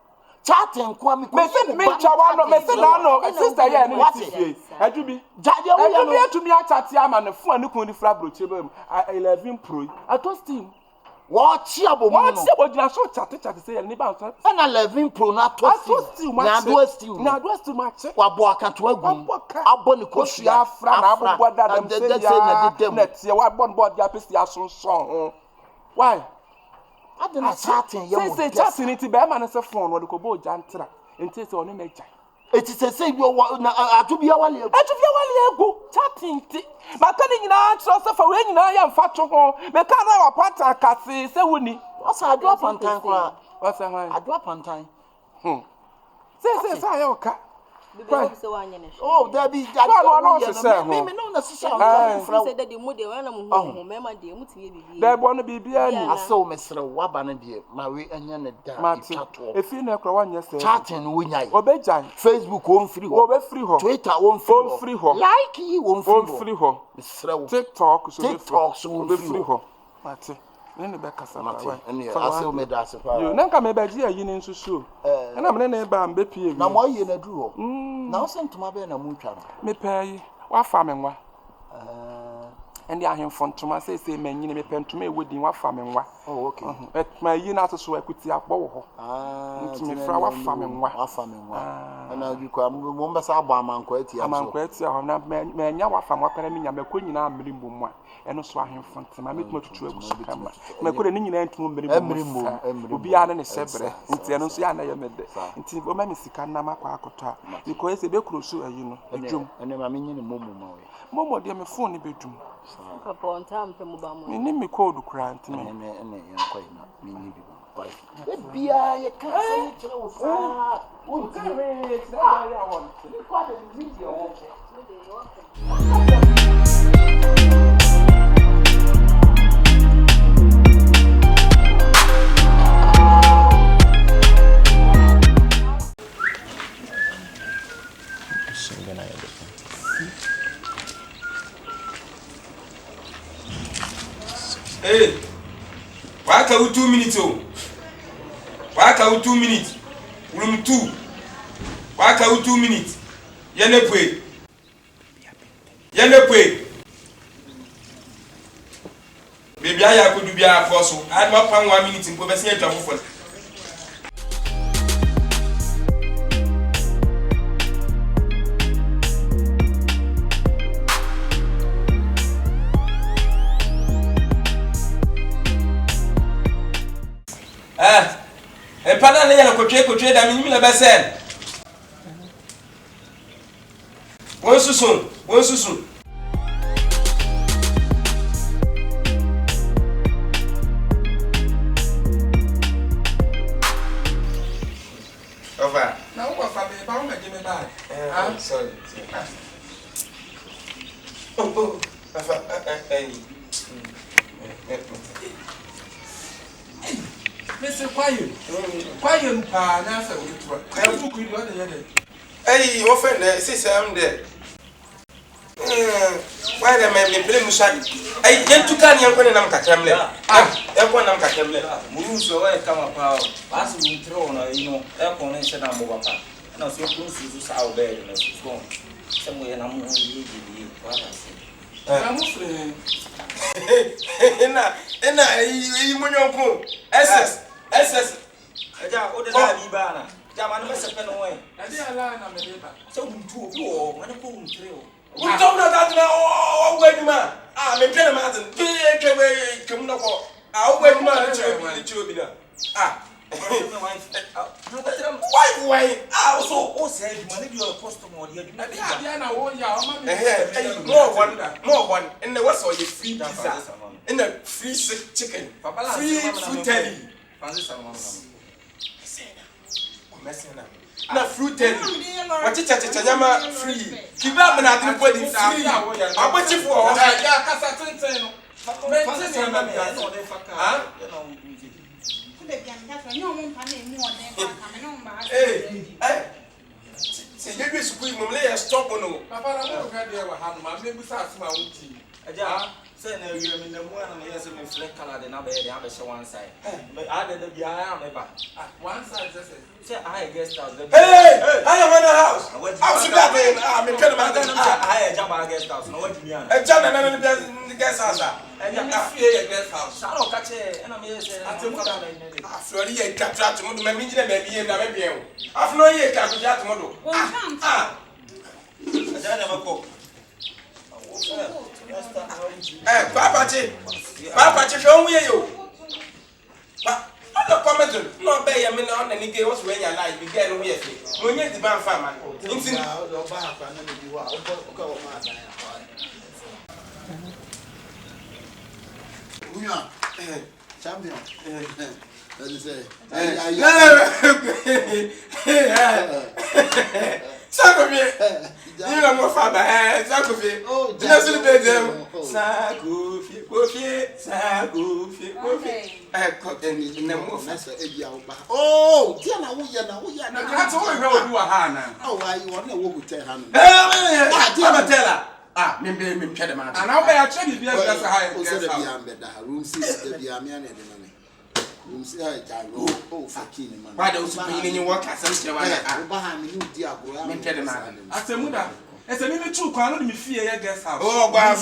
Chate nko mi ko. Me se me chawa no, me se na no, sister ye ni tifie. Adubi. Jaje wo ye no. Adubi atumi achate ama no fo ne kun ni fra broche ba mu. 11 Pro. Atosti. Wo chi abomu no. Wo chi abodina so chate say ye ni ba so. Na 11 Pro na atosti. Na do stew match. Wa bo akato agum. Abo ni kosu afra na abo da dem say ya. Net ye wa bon board ya pesi asonson. Why? I didn't chatting. Say chatting it be man say phone we ko bo jantra. Enti say oni na ja. It is say you atubi awale ego chatting ti. Maka ni nyina tro say fa we nyina ya mfa to ho. Me ka na wa pata kase say woni. What's I do pantan kwa? What's I? I do pantan. Say ayo ka. Oh, there be that. Me no necessary. Say that the mode when I'm mema de mutie bibi. There born bibia ni. Aso mesre waba na de ma we anya ne da itato. Efi na kwa wanya say. Chatting wo nyai. Obejan. Facebook won free ho. Obe free ho. Twitter won free ho. Like yi won free ho. Mesre wo. TikTok so won free ho. Mate. Nene be kasa mate. Ene aso me da se fa. Yo nanka me be ji ayi ni nsusu. Na me ne ba mbe pie. Na mo ye na duru ho. Na wo sentuma be na mu twa no. Me pay wa fa me nwa. Endi ahemfo ntoma say manyine me pentoma ewodin wa fa me nwa. Oh okay. Et ma yi na so akuti akpo wo ho. Ntimi fra wa fa me nwa. Wa fa me nwa. Na bi kwa mo mbesa abo amanko atia so. Amanko atia ho na me nya wa fa mo pere me nya me konyina amiri mbom a. Eno so ahemfo ntoma me tuma tutu agusu kama. Me kore ni nyina ntumo mbiri mbom. Obi ya ne sebre. Nti eno so ya na ye mede. Nti bo ma me sika na makwa akoto a. Because se be krusu ayi no. Adwum. Ene ma me nyine momo ma we. Momo de me phone bedum. Papa on time pe mo ba mo. Ni me code kura ntime. Ene yankwa ina me ni bi. Bia ye ka say kire wo fa. Wo ka re tira ya won. Ni kwa de video wo. Hey, why can we 2 minutes? Why can we 2 minutes? Room 2. Why can we 2 minutes? Yenepwe. Baby, I could do be a force. I don't want 1 minute in Professor Jaffa. Pana na yana kotwe da minimi na besen. Won susun. Over. Na wo fa be ba wo me me ba. I'm sorry. Oh. Mr. Quiet mpa na say we try. I book you on the head. Hey, your friend there, say I'm there. Why the man me blame Musa? Hey, yentu kan yankwa na mkatemle. Yankwa na mkatemle. Muruso wa kama pao. Basi mtro na ino. Yankwa na sheda mboga pa. Na sio kunsu sa obey na sio. Semo ya na mu yi wala si. Na mu free. Ena yi munyonko. SS. Aja o de la bi bana. Jama no mese pe no we. Ade ala na me de ba. So mtu obi o, mane ko mtreo. Utom na that na o weduma. Me pele ma atin. Kem na ko. Weduma na chiro bi na. Why? So o say eduma na bi o post mo de eduma. Ade na wo ya o ma me. More one. And the what's all your free pizza. And the free chicken. Free fruit telly. Messena. Na fruit telly. What chicha nyama free. Kiba me na three body free. Abachi for ya kasa tenten no. Messena na bi aso. Hey. Se you be school mum lay stop no. Papa na mo ga de wa ha no ma me bu sa asma wuti. Aja Say no, you mean the one and yes, me fleck color the number the other one side. But I did the I am one side say I guess house. Hey, I am in the house. How should that be? I'm in the I jump my guest house. No what you mean? A jump and the guest house. And you fear a guest house. I don't catch it and I'm here saying I think after a year catch out to my maybe and maybe after no year catch out tomorrow. I never cook. Papa, show me you. But the comment not pay a minute on any day was when you like began with it. When you demand farmer, champion. As you say, Sakofi, you know more father, Sakofi. Oh, just a bit them. Sakofi, Sakofi. I got any in the move. Oh, Tiana, we are not. That's all we know. You are Hannah. Oh, why you want to walk with Hannah? Tell her. Ah, maybe I'm telling her. And I'll be actually be able to hire room 6, the Biamian. Room 6, oh, fucking man. Why don't you mean you work as a behind you, dear boy? I'm telling her. As a mother, as a minute too, can't me fear your guest house. Oh, I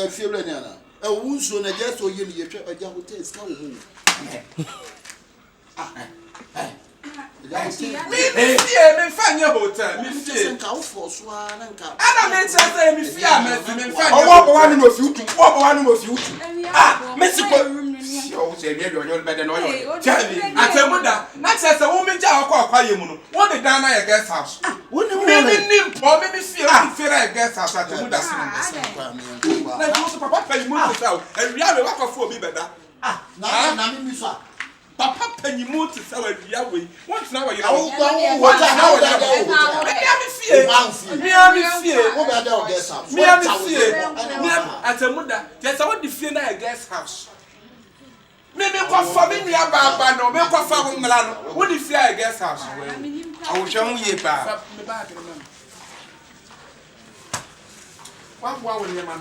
feel Renana. A wound soon, I guess, or you trip a young taste. Me find your hotel. Me fear for swan and cow. I don't say me fear, me find. Oh, one of you, one of you. Ah, Mexico. Oh, say maybe you're better than oil. Tell me, I tell mother, not as a woman, what the down at guest house. What do you mean? Or maybe fear a guest house at the mother. Like also, Papa, you move out, and we have a walk of 4 be better. Ah, now, Papa, penny move to sell a Yahweh. Once now, you know what at a mother, there's a defeat a guest house. Maybe what family about no, make what family Milano. What if you are a guest house? I will show you about one will your man.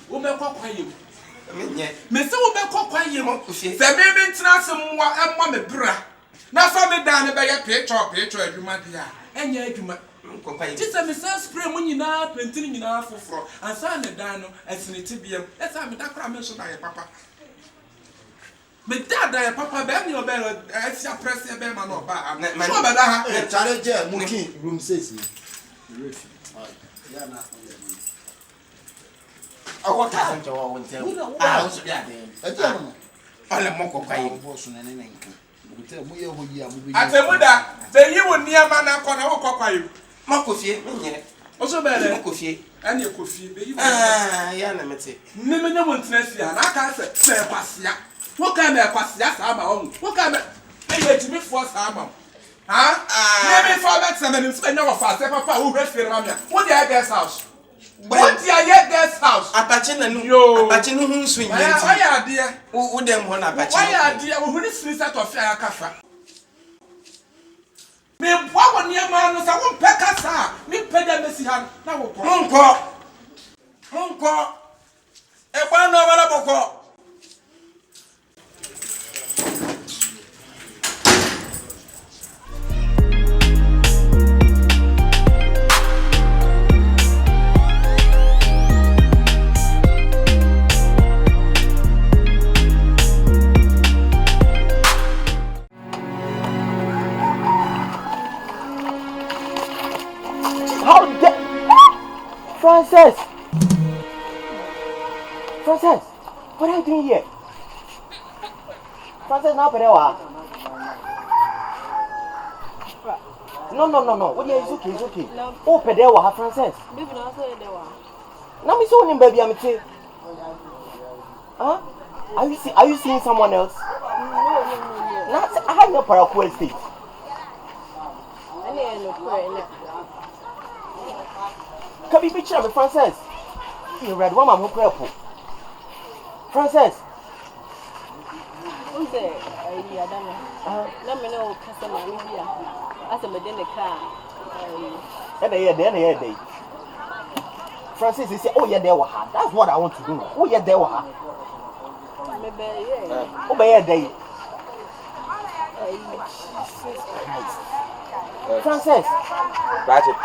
Who make what quiet? Mr. Wobeko quiet. The baby transum one me bra. Now family down by a picture, you might be. And yet you might. Just a message spray when you now printing in our for and sign the dino as in a TBM. Let's have that promise by papa. But that papa baby or better, I see a press a bear man or bar. My challenge, Monkey, room 6. Oh, what happened to all tell? I was a gentleman. All a mock of my person and an income. I tell mother, then you would near man up on our cockay. Mokofi, also better coffee, and your coffee. Ah, Yanamity. Never wants Nessia, and I can't say Passia. What kind of Passia? I'm on. What kind of pay to me for Sama? Huh? Maybe for that, some and spend no fast, Papa, who rest in Ramia. What the guest house? What the guest house? Apache and yo, Apache who swing. Why are dear? Who them one Apache? Why are dear? Who is this out of fair cafa? Me what near man was a one pecker, me pedal Messihan. Now, Monko, a one over Frances! Frances! What are you doing here? Frances, now, Perewa. No. What are you? It's okay. Oh, Perewa, Frances. Now, me so baby, I'm saying. Huh? Are you seeing someone else? No. I have no paraquel state. Can you picture me, Frances? You read one, I'm hopeful. Frances. Who's there? Let me know, customer. As a medina car. And a day. Francis say, oh yeah, there were her. That's what I want to do. Oh yeah, there were her. Maybe yeah. Oh yeah, there. Francis. Catch it.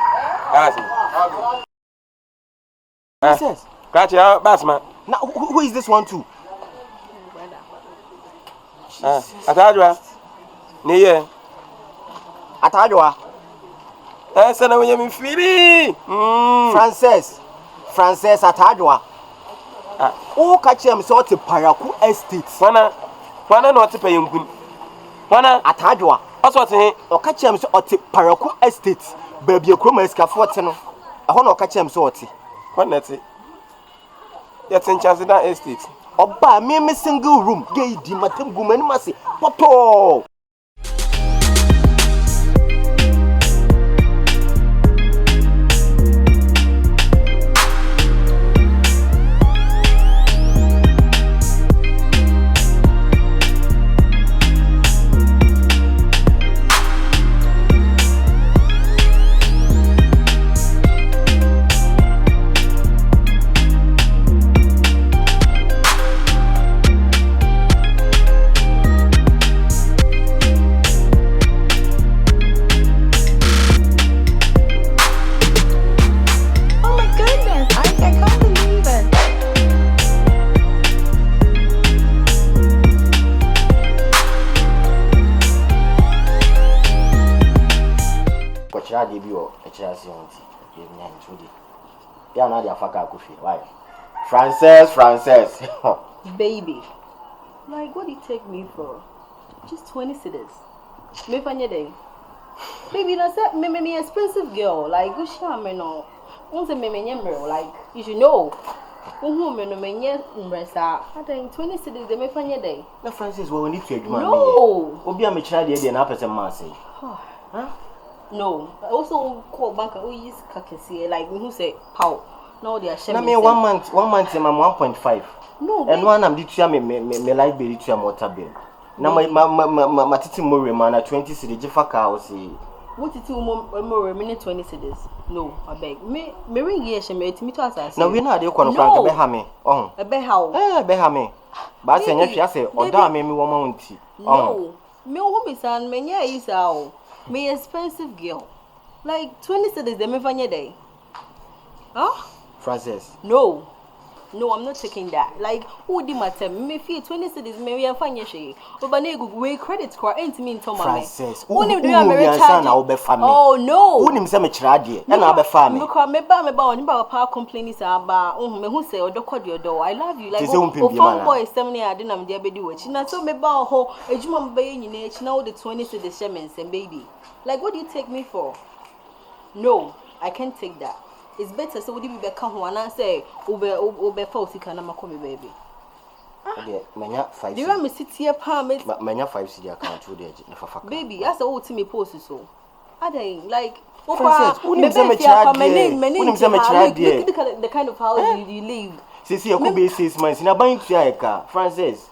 Francis. Catch it, Batsman. Now, who is this one too? Atadwa. Niye. Atadwa. Sana wenye mfiri. Francis Atadwa. Oh, catch him so to Paraku Estate. Wana no ate payenkun. Wana Atadwa. Also te o catch him so to Paraku Estate. Baby akroma escafo te no. Eho no catch him so te. Wana te. Yet in Chazida Estate. Oba me single room. Gay di matem gumani mase. Poto. Yeah, now they are fucking coffee. Why? Frances. Baby. Like, what do you take me for? Just 20 cedis. Me fanya day. Baby, that's that me expensive girl. Like, go show me no. Once me like, you should know. Me no me mresa. I think 20 cedis they me fanya day. No, Frances, we need to agree. No. Obi am try the na person man say. Huh? No. Also call bank who use kakesi like who say pow. No, they are sharing. Na me 1 month, 1.5. No. And one am ditua me like be ditua motor bill. Na my titi more man 20 cedi jefa car o say. What titi more minute 20 cedis? No, I beg. Me ring here she me to asase. Na we na dey kwa no kran be ha me. Oh. E be ha o. Be ha me. Ba se nya hwia se oda me wo ma unti. No. Me wo me san me nya isa o. Me expensive girl. Like 20 cedis they me fanya day. Huh? Frances. No, I'm not taking that. Like, who did matter? Me feel 20 cedis, maybe I'm fine. But I go credit score ain't mean to my Frances. Who do you Oh no. Who name say me trade? And I'll be family. Because me ba power complaints about me who say your door. I love you. Like phone boy 7 year I didn't am be watch. Na so me ba ho ejuma be nyina now the 20 cedis shemens and baby. Like, what do you take me for? No, I can't take that. It's better so would you be back home and say ube false kana makomi baby. Okay, manya 5. Do you want me sit here permit? Manya 5 cedi account to the fafa. Baby, that's all to me post so. I don't like Frances, who name say me child there? Who name say me child there? Look at the kind of house you live. Sisi you could be 6 months na ban tua e car. Frances.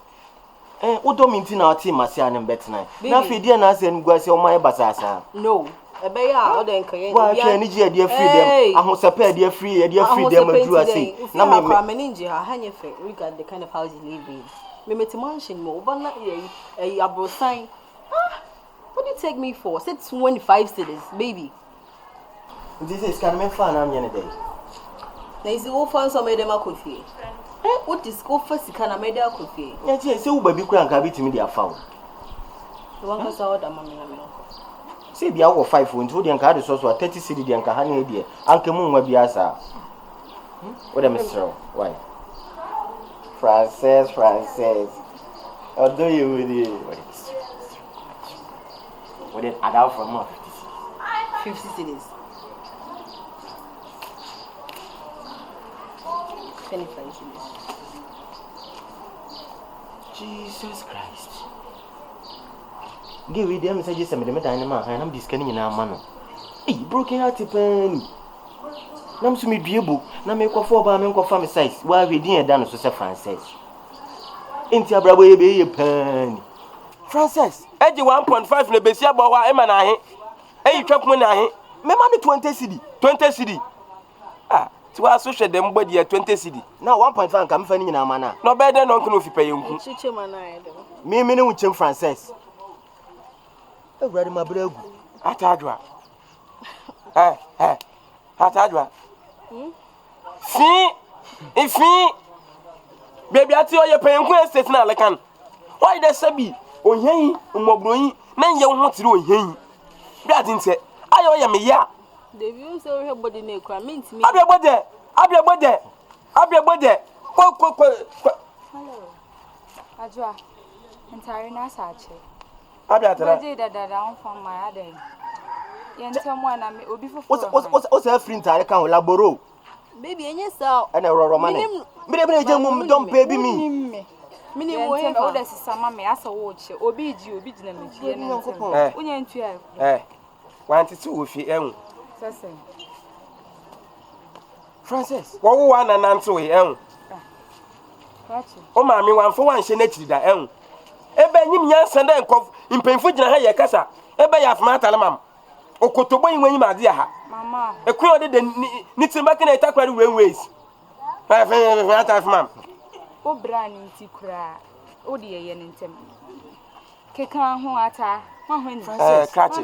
Odo minti na oti masia na betna. Na fidi na ase nguase o mai basasa. No. Ebeya o den kan yen. Wa twa ni ji e dey free them. Ahosepa e dey free them adu ase. Na me ninja ha hanye fe. Look at the kind of house you live in. Me meti mansion mo oba na abrosan. What do you take me for? Say 25 cedis, baby. This is can me fan am yene dey. Na isi wo fan so me dem akofie. What is go for sika na me dey akofie? Ya ti say wo ba bi kura nka bitimi dey afa wo. One ka sa order mama na me. Say bia wo 5 won to dey nka de so 30 cedi dey nka ha na e dey. Anka mu nwa bia sa. What am I saying? Why? Frances. Although you with what it add out from more 50 cedis. 25 cedis. Jesus Christ. Give me them messages and me dynamite and I'm discanning in our manner. Hey, broken hearted pen. Nam so me duebu na me kwafo ba me kwafa me size wa we din e da no so se Frances. Enti abrabo ye be ye pan. Frances, eji 1.5 na besi abo wa e ma na ahe. Eyi twapum na ahe. Me ma no 20 cedi. 20 cedi. Ah, Ti wa so hwe dem body 20 cedi. Na 1.5 nka mfa ni nyina ma na. No be dey no nko fi payenku. Chiche manai do. Me ne wuchem Frances. Ewurade mabra agu. Atadwa. Atadwa. Ifi. Baby ati oye payenku estate na lekan. Why dey sabi ohyan mmobroyin na ye ho tire ohyan. Bi ati nte. Ayo ye me ya. Devi you say we body na ekura mint me. Abia bode. Ko. Hello. Ajwa. Entire na sache. Abia tara. Body da on from my other. Yentemo na me obi fofo. O say free ntare kan laboro. Baby enye sa. Ana roro mane. Mire je mu don pay bi mi. Mini wo he o da sisama me asa wo che. Obi gina me fie na. Unya ntua. Wanti ti wo fie ehun. Sese. Frances, wo wa na nanto we ehun. Kachi. O ma mi wanfo wanhye na chiri da ehun. Ebe nyim nyansa da enkof impemfo gina ha ye kasa. Ebe ya afma atalamam. Okotobo yin wanyi made ha. Mama. Ekun ode de ni timba na itakwari ways. Fa atafmam. O brani nti kura. O de ye ntem. Keka ho ata. Catch.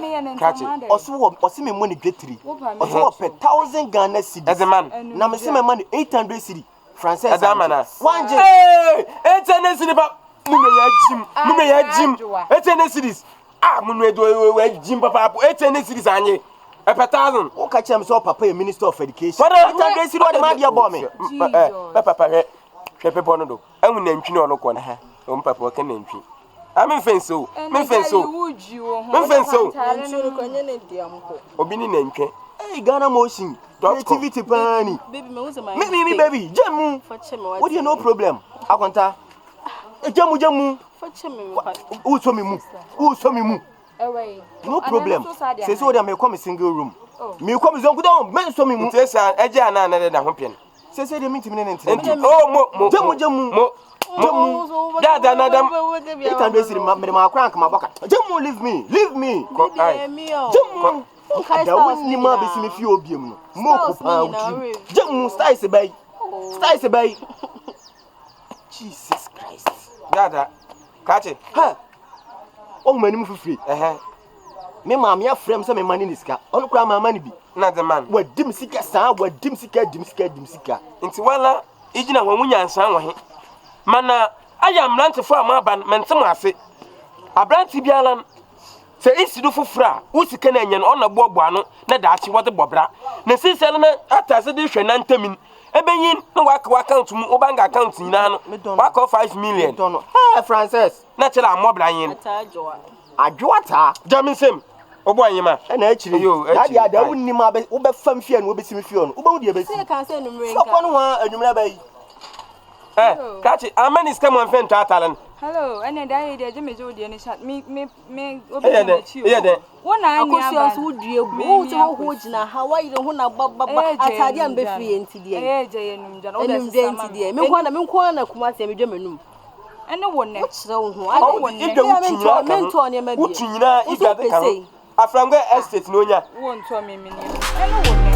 Osi me money get 3. Osi per 1,000 Ghana cedis. As a man. Na me see me money 800 cedis. Frances. As a man. One J. Hey, 800 cedis ba. Mume ya gym. 800 cedis. Mume do we gym papa. 800 cedis anye. A per 1,000. O catch am so papa Minister of Education. 800 cedis what the boy me. Papa hwe no do. Enu na ntwi no no ko na ha. O papa o ka na ntwi. Me fenso. Obini na ntwe. Hey, Ghana motion. Creativity pani. Baby, me use my. Me baby, jamu. What do you no problem? Akwanta. Jamu. Who saw me mu? No problem. Say so they may come single room. Me come zone down, men saw me mu. Say eje ana na da ho pien. Say they meet me na Oh, jamu. Dada na dem. It can be seen my crank my baka. Jamu leave me. Jamu. Ada woni ma be si me fi obiem no. Mo ko pa uti. Jamu style se bay. Jesus Christ. Dada. Kache. Ha. O mani mu fufure. Me ma me afrem se me mani ni sika. Onu kura ma mani bi. Na the man. Wadim sika sa, wadim sika. Nti wala igina wamunya nsan wo he. Mana aya mlante fo amaban mentem ase. Abranti bialan se isidu fufura usika na enye no na boaboa no na daachi wode bobra. Na sisele na atase de hwe na ntamin. Ebenyin na waka account mu obanga account nyina no. Waka 5 million. Hey Frances, na chela amobra yin. Adwoata. Jamisem. Obo anyima. Na achire. Na dia wonni ma be wo be fam fie no wo be simi fie no. Wo be wo de be. Se kan se numre nka. Sokon ho anwumra bayi. Kachi, amani scam on fen tatalan. Hello, ene da ye de me jo de ni chat. Me obi na chi. Wona anya ba. Akosu due bu. Wo ho gina Hawaii ho na baba atade am be free ntide. Je ye num jana. O de ntide. Me nko na kuma se me dwe menum. Ene wonne. Wo kire wo ho. Ade wonne. Mentor ne ma bi. Utunyina igade kan. Afrangwe estate no nya. Wo nto me ni. Ene wonne.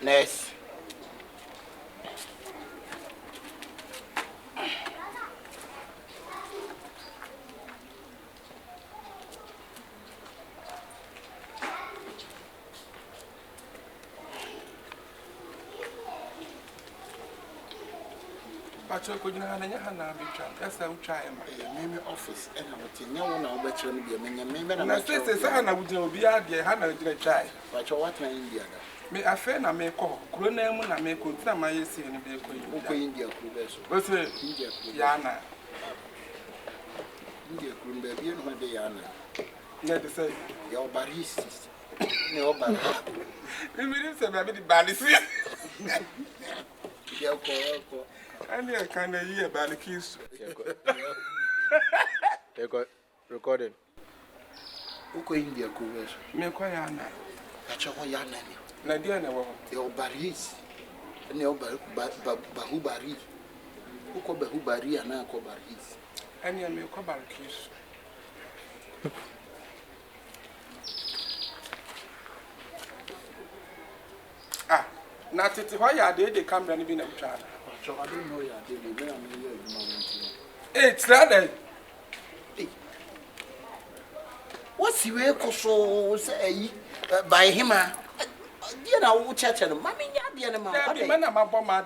Nurse. Pacho ko jina na nya na bi twa. Esa u twa em. Me office e na wote nya wo na wo betire no bia menya me na na se sa na wujina obi ade ha na jina twa. Pacho what na India da. Me afa na me ko kuro na mu na me ko ntina ma yesi ni be ko India kuro be so. O se India kuro. Ya na. India kuro be bi no de ya na. Ya de say ya obaris. Ne obar. Me mi se be di balisi. Ya ko. Ani aka na yi e balikis. Recorded. Uko India kuro be so. Me ko ya na. Pacho ko ya na ni. Na dia na wo. Ya obaris. Ne obar bahubari. Uko be hubari ana ko baris. Ani me ko baris. Ah, na tete ho ya de camera ni bi na twa. So I don't know ya de me am here it's rather. What's the way so say by him? Dear now, church and mammy, dear man, I'm a bomb, I'm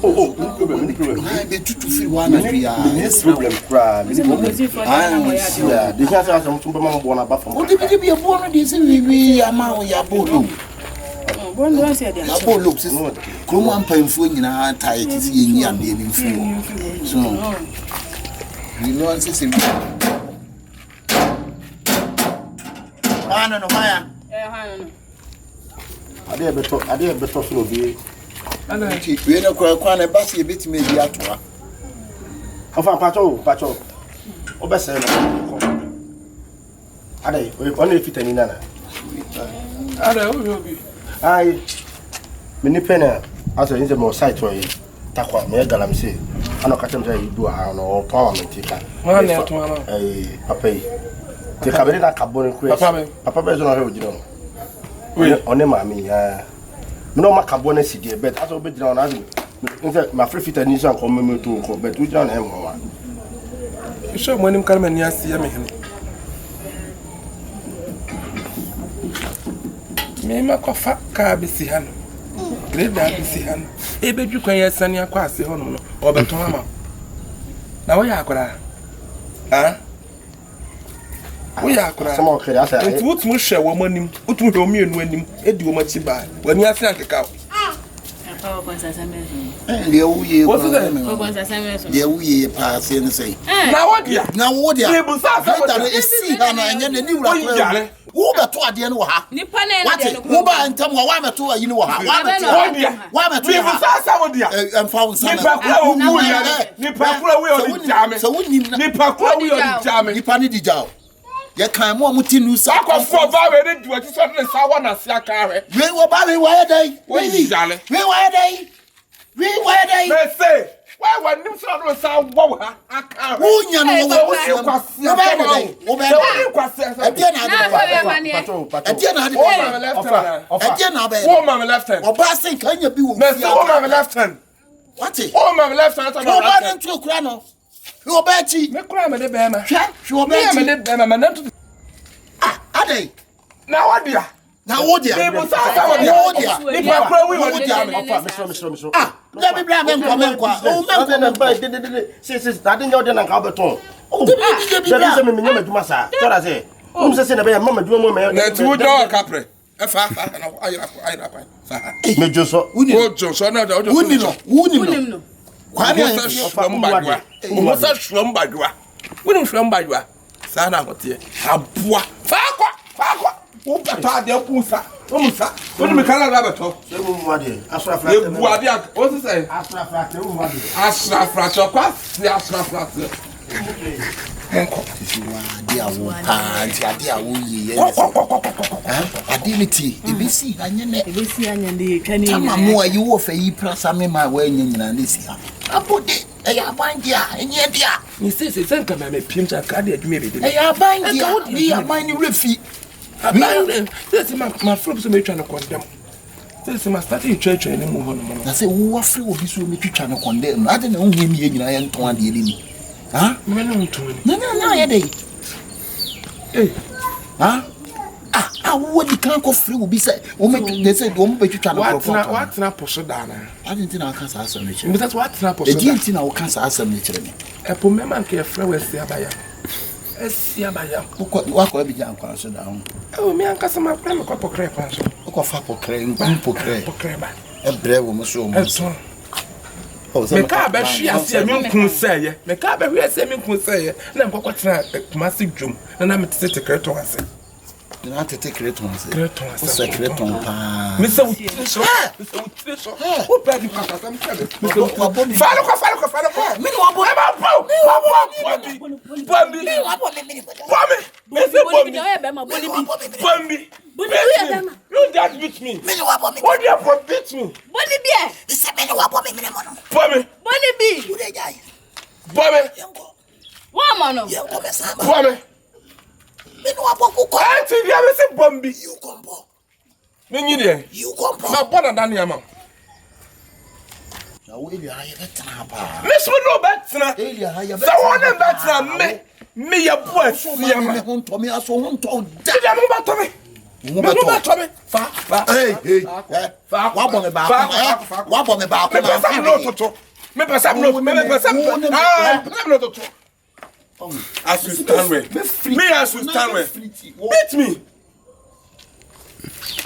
Oh, no problem, no problem. I be to feel one of you. This problem, cry. I yeah, the chance I some superman born about from. What did be a born of this? We are now, we are both. One was here. Apple looks not. Come on, painful in our tight is in and in fuel. So, you know, I'm saying, I don't know why. I did better flow. We no kwa bass e bit me bi atoa. Afa pacho. Obese no. Adai, we on e fitani nana. Adai, o bi. Ai. Me ni pena, aso inze mo site we takwa me galam se. Ano ka temza yi do ha no power me tika. Wa na to ana. Papa yi. Te kabere na kabone kwes. Papa be zo no he ojiro no. We one ma mi ya. No ma carbon CD bet as obe dira on azim in my free fit and so come me to ko bet we dira na mo wa so mo nim kalma ni asi ya me hen me ma ko fa ka be si han grade da be si han e be dwu kwan ya sane akwa ase ho no obeton ama na wo ya akora we akora some of credit asa it would mu hwe wo manim utu hwe omienu anim edi wo machi ba wani ase ankeka Power consensus. The uye. What's that? Power consensus. The uye pass and say. Now what dia? Now what dia? That is see hana and then the new one. Who got to the end of her? Nipa na what who buy and tell why me to you know her? Why me to her? And found some. Nipa kura we on jam. So we nipa kura we on jam. Nipa ni di jaw. Ye kan mo amuti nu sa akwa fo ba we dey do ati so na sa wa na se aka re we wo ba we why dey we jale we why dey me say why wa nim so no sa wo ha aka re wo nya no wo kwase wo be dey kwase e dey na dey e dey na dey wo ma left hand oba say kan ya bi wo me say wo ma left hand what wo ma left hand ta no ba den tu kura no wo ba chi me kura me dey be ma wo ba chi me dey be ma na to adai na what dia na wo dia people sa wo dia nipa kura we wo dia me let me bring men kwa o men na ba de that didn't order na ka beton o de be se me nyama duma sa tora se se na be mama duma mo me na ti wo do kapre e fa na ayira kwa sa me joso wo joso na do wuni no kwa ni shwam bagwa mo sa shwam bagwa woni shwam bagwa sa na hote aboa fa kwa wo beta de kusa o musa woni me kala na beto se mo mu ade asrafra e bu ade o se say asrafra te mo ade asrafra cho kwa si asrafra te enko si wa ade awo pa ade awo ye adility ebisi anyene kani ama mo ayi wo fa yi prasa me ma wa nyina na si ha abode e ya bandia enye dia ni se nka me pimcha ka de adwuma be de e ya bandia ni ya mani refi this my friend so me try to condemn this my starting church ni mu ho no na say wo free obi so me twitwa no condemn ade na wo hemi ye nyina ye nton ade ele ni ha me na nton ni na ye dey wo di kan ko free obi say wo me dey say wo me twitwa no profile what na poso da na ade nti na kan sa asem ni chere that's what na poso da e nti na wo kan sa asem ni chere ni e po me man ke free we sia baya esia baya wako bi jan kwa so da ho o me anka sama pra me ko pokre pa so ko fa pokre pokre ba e bre wo mo so mo me ka ba hwi ase me nkun seye me ka ba hwi ase me nkun seye na nkokotena kumasi dwom na me tete kreto ase na tete kreton se. Kreton se. Se kreton pa. Me se utreso. Me se utreso. O pé de pata me se. Me se utreso. Fala com. Me no abo. Bombi. Me se bombi. You just beat me. Me no abo me. What you for beat me? Boni bi. Me se me no abo me mo no. Bombi. Boni bi. You dey die. Bombi. Wa ma no. Yango me samba. Bombi. Me no abo ko. Auntie, you say bombi. You combo. Me ni dey. You combo. Na bona dan ya ma. Na we Elia ha ye betra ba. Me so no betra. Elia ha ye betra. So won betra me ya bo afi ya ma. Me hunto me aso hunto da. Elia mo ba to me. Mo ba to me. Fa. Hey. Wa bo me ba. Wa bo me ba. Me pesa no toto. Me pesa no. Ah, me no toto. As you stand where? Me as you stand where? Beat me.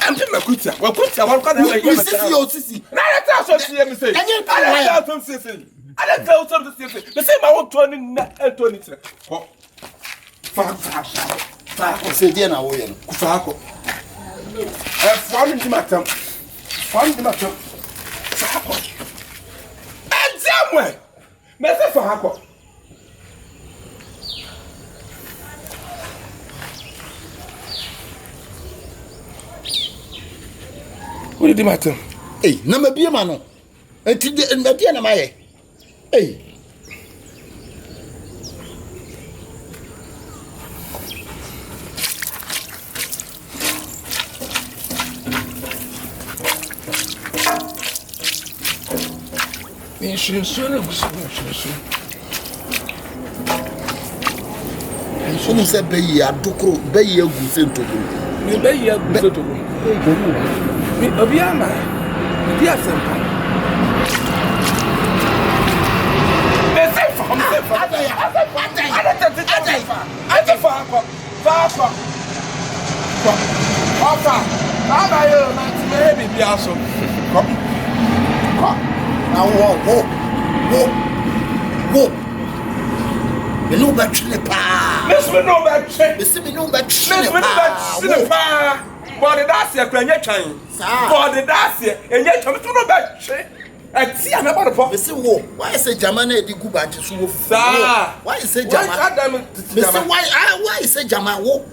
I'm doing my kutia. Well, kutia. One can have a sissy. Now I tell something. Me say. I tell something. I tell something. Me say my own 20. Fa. Say dia na wo ye no. Kufa ko. From the matter. Fa ko. Somewhere. Me say fa ko. What did you matter? Hey, na me bie ma no. Enti de na bie na ma ye. Hey. Sunu se beyi adokro beyi egu se ntokro. Me beyi egu se ntokro. Me obiama. Me dia sempa. Me sefa, me sefa. Ofa. Baba yo na ti me bi aso. Come. Na wo. Me no ba twene pa. Me no ba twene. Me se me no ba twene pa. Body that's here kwanya twan. Body that's here. Enye twan me no ba twene. Ati am about the me se wo. Why say German e di guba nti so wo. Why say German? Me se why say German wo?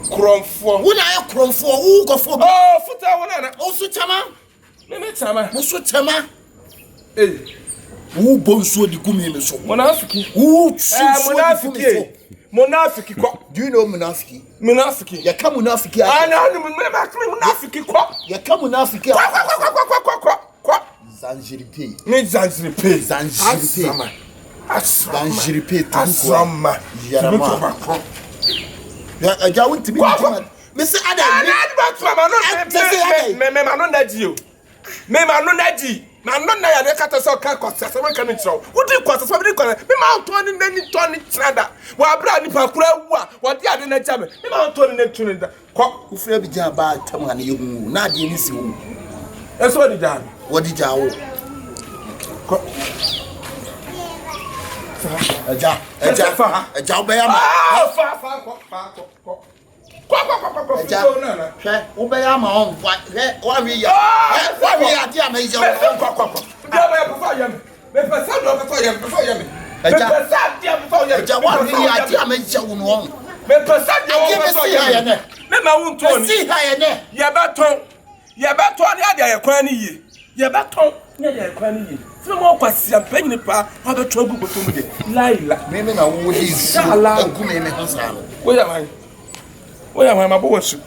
Kromfo. Wo na ye kromfo wo go fo. Oh, futa wo na. O su chama. Me chama. Mo su chama. Eh. Wo bonso di gumi me so. Monafiki. Wo monafiki. Monafiki kwa. Do you know monafiki? Monafiki. Ya ka monafiki. Ah na monafiki kwa. Ya ka monafiki. Kwa. Zanjiripe. Me zanjiripe. Zanjiripe tu. Asama. Yarama. Ya aja won tibi ntima. Me se ada. Me ma no naji o. Me ma no naji. Na no na ya de kata so ka kwasa se we ka me tro. Wodi kwasa so me kwasa. Me ma to ni nani to ni trada. Wa bra ni pa kura wu a. Wa de ade na cha me. Me ma to ni na tu ni da. Ko ufra bi ja ba tam ha ne yehu. Na de ni si wu. Eso di ja. Wodi ja wo. Ko Eja obe ya ma. Kwa. Eja. Hwe, obe ya ma on kwa. Wa wi ya. Wa wi ya dia ma ija. Kwa. Dia ba ya before yam. Me pesa do before yam. Eja. Me pesa dia before yam. Eja wa wi ya dia ma ija wo no. Me pesa dia before yam. Me ma won to ni. Si ha ye ne. Ye beton ni ade ye kwan ni ye. Ye beton ni ade ye kwan ni ye. Fẹ́ mọ́ kwasi ampanyi nipa wọ́n bẹ tọ́ gbogbo tó mu de láìla. Mímí na wo di isi ẹkún mi hàn sáà lọ. Wọ́n yà wọ́n ma bọ́ wọ́n sùn.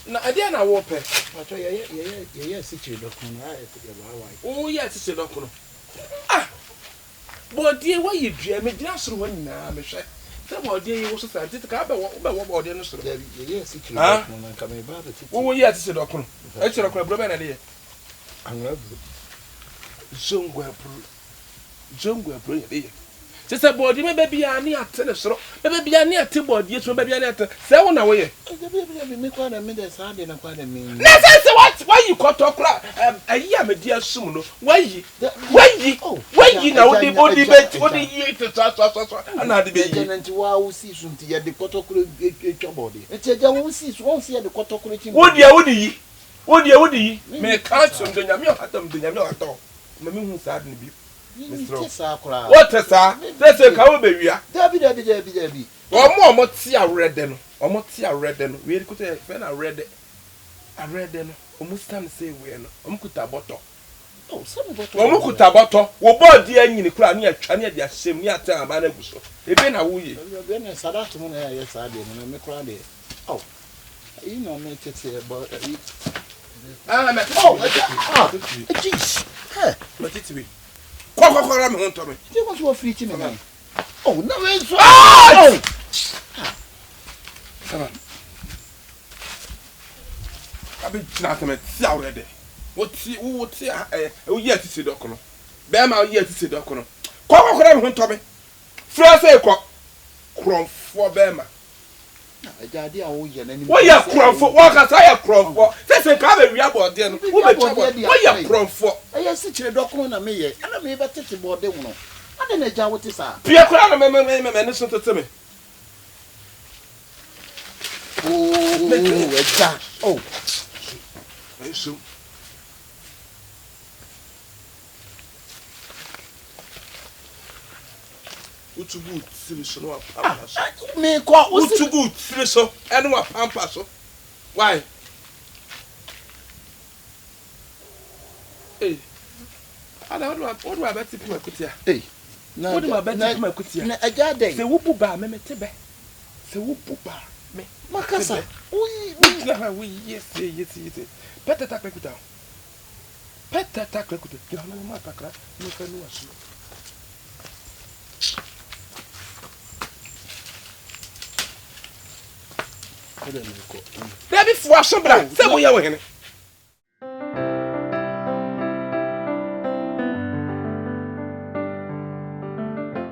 Na ade na wo pe. Pacho ye sichi dokun na e te ba wa. Oh yes sichi dokun. Ah. Body why you dream me dina soro ho nyina me hwe. Se body yi wo so santi ka ba wo body no soro. Ye sichi dokun na ka me ba ba sichi. Wo yes sichi dokun. E chiro ko bro be na de. Anwa Zongo bro ye de. Se body me be bia ni ate ne soro. Be bia ni ate body so be bia ni ate. Se wo na wo ye. Me kwa na me de sa de na kwa na me. Na say what why you got to kra ayi a me dia sum no. Why yi na wo de bet wo de yi te so ana de be yi. Na nti wa wo si su nti ye de kotokuro etwa body. Nti eja wo si su won si ye de kotokuro chi. Wo de yi. Me ka so ndo nyame atam ndo nyame atam. Me hu sa de bi. Mr. Sakura. What is that? Say ka wo be wia. Dabi. Omo ti awrede no. We dey kuta fe na awrede no. Omo stand say we no. Omo kuta bottle. Oh, some bottle. Omo kuta bottle. Wo body anyini kura na atwa na dia hyem ni atan aba na guso. Ebe na wo ye. Be na sadatu mo na ya sa de no me kura de. Oh. You know me tete but me. Oh, jeez. Me tete we. Kwa me honto me. You want to free me man. Oh, no we so. Oh! Come on. Abi tina me ti awrede. Wo ti o ye ti se dokono. Be ma o ye ti se dokono. Kwa me honto me. Fra say kwa. Kronfo be ma. Na ajade a wo ye na ni. Wo ye kronfo, wo ka sa ye kronfo. Say ka be wia bode no. Wo be twa. Wo ye kronfo. Eye si kire dokono na me ye. Ana me be tete bode wo no. Ade na ja wo ti sa. Pia kura na me ne so tete me. Oh, eja. Oh. Eso. Utubu tiri so no pampa so. Me kwa utubu tiri so eno wa pampa so. Why? Hey. Ada what do I bet people kutia? Hey. What do I bet people kutia? Na eja dey. Se wo buba me metebe. Se wo buba me. Makasa. Oui, na oui, yes. Peta ta kwekuta. Ki na ma takra, no fa no asu. Dabi fo aso bra, se mo ye wo hene.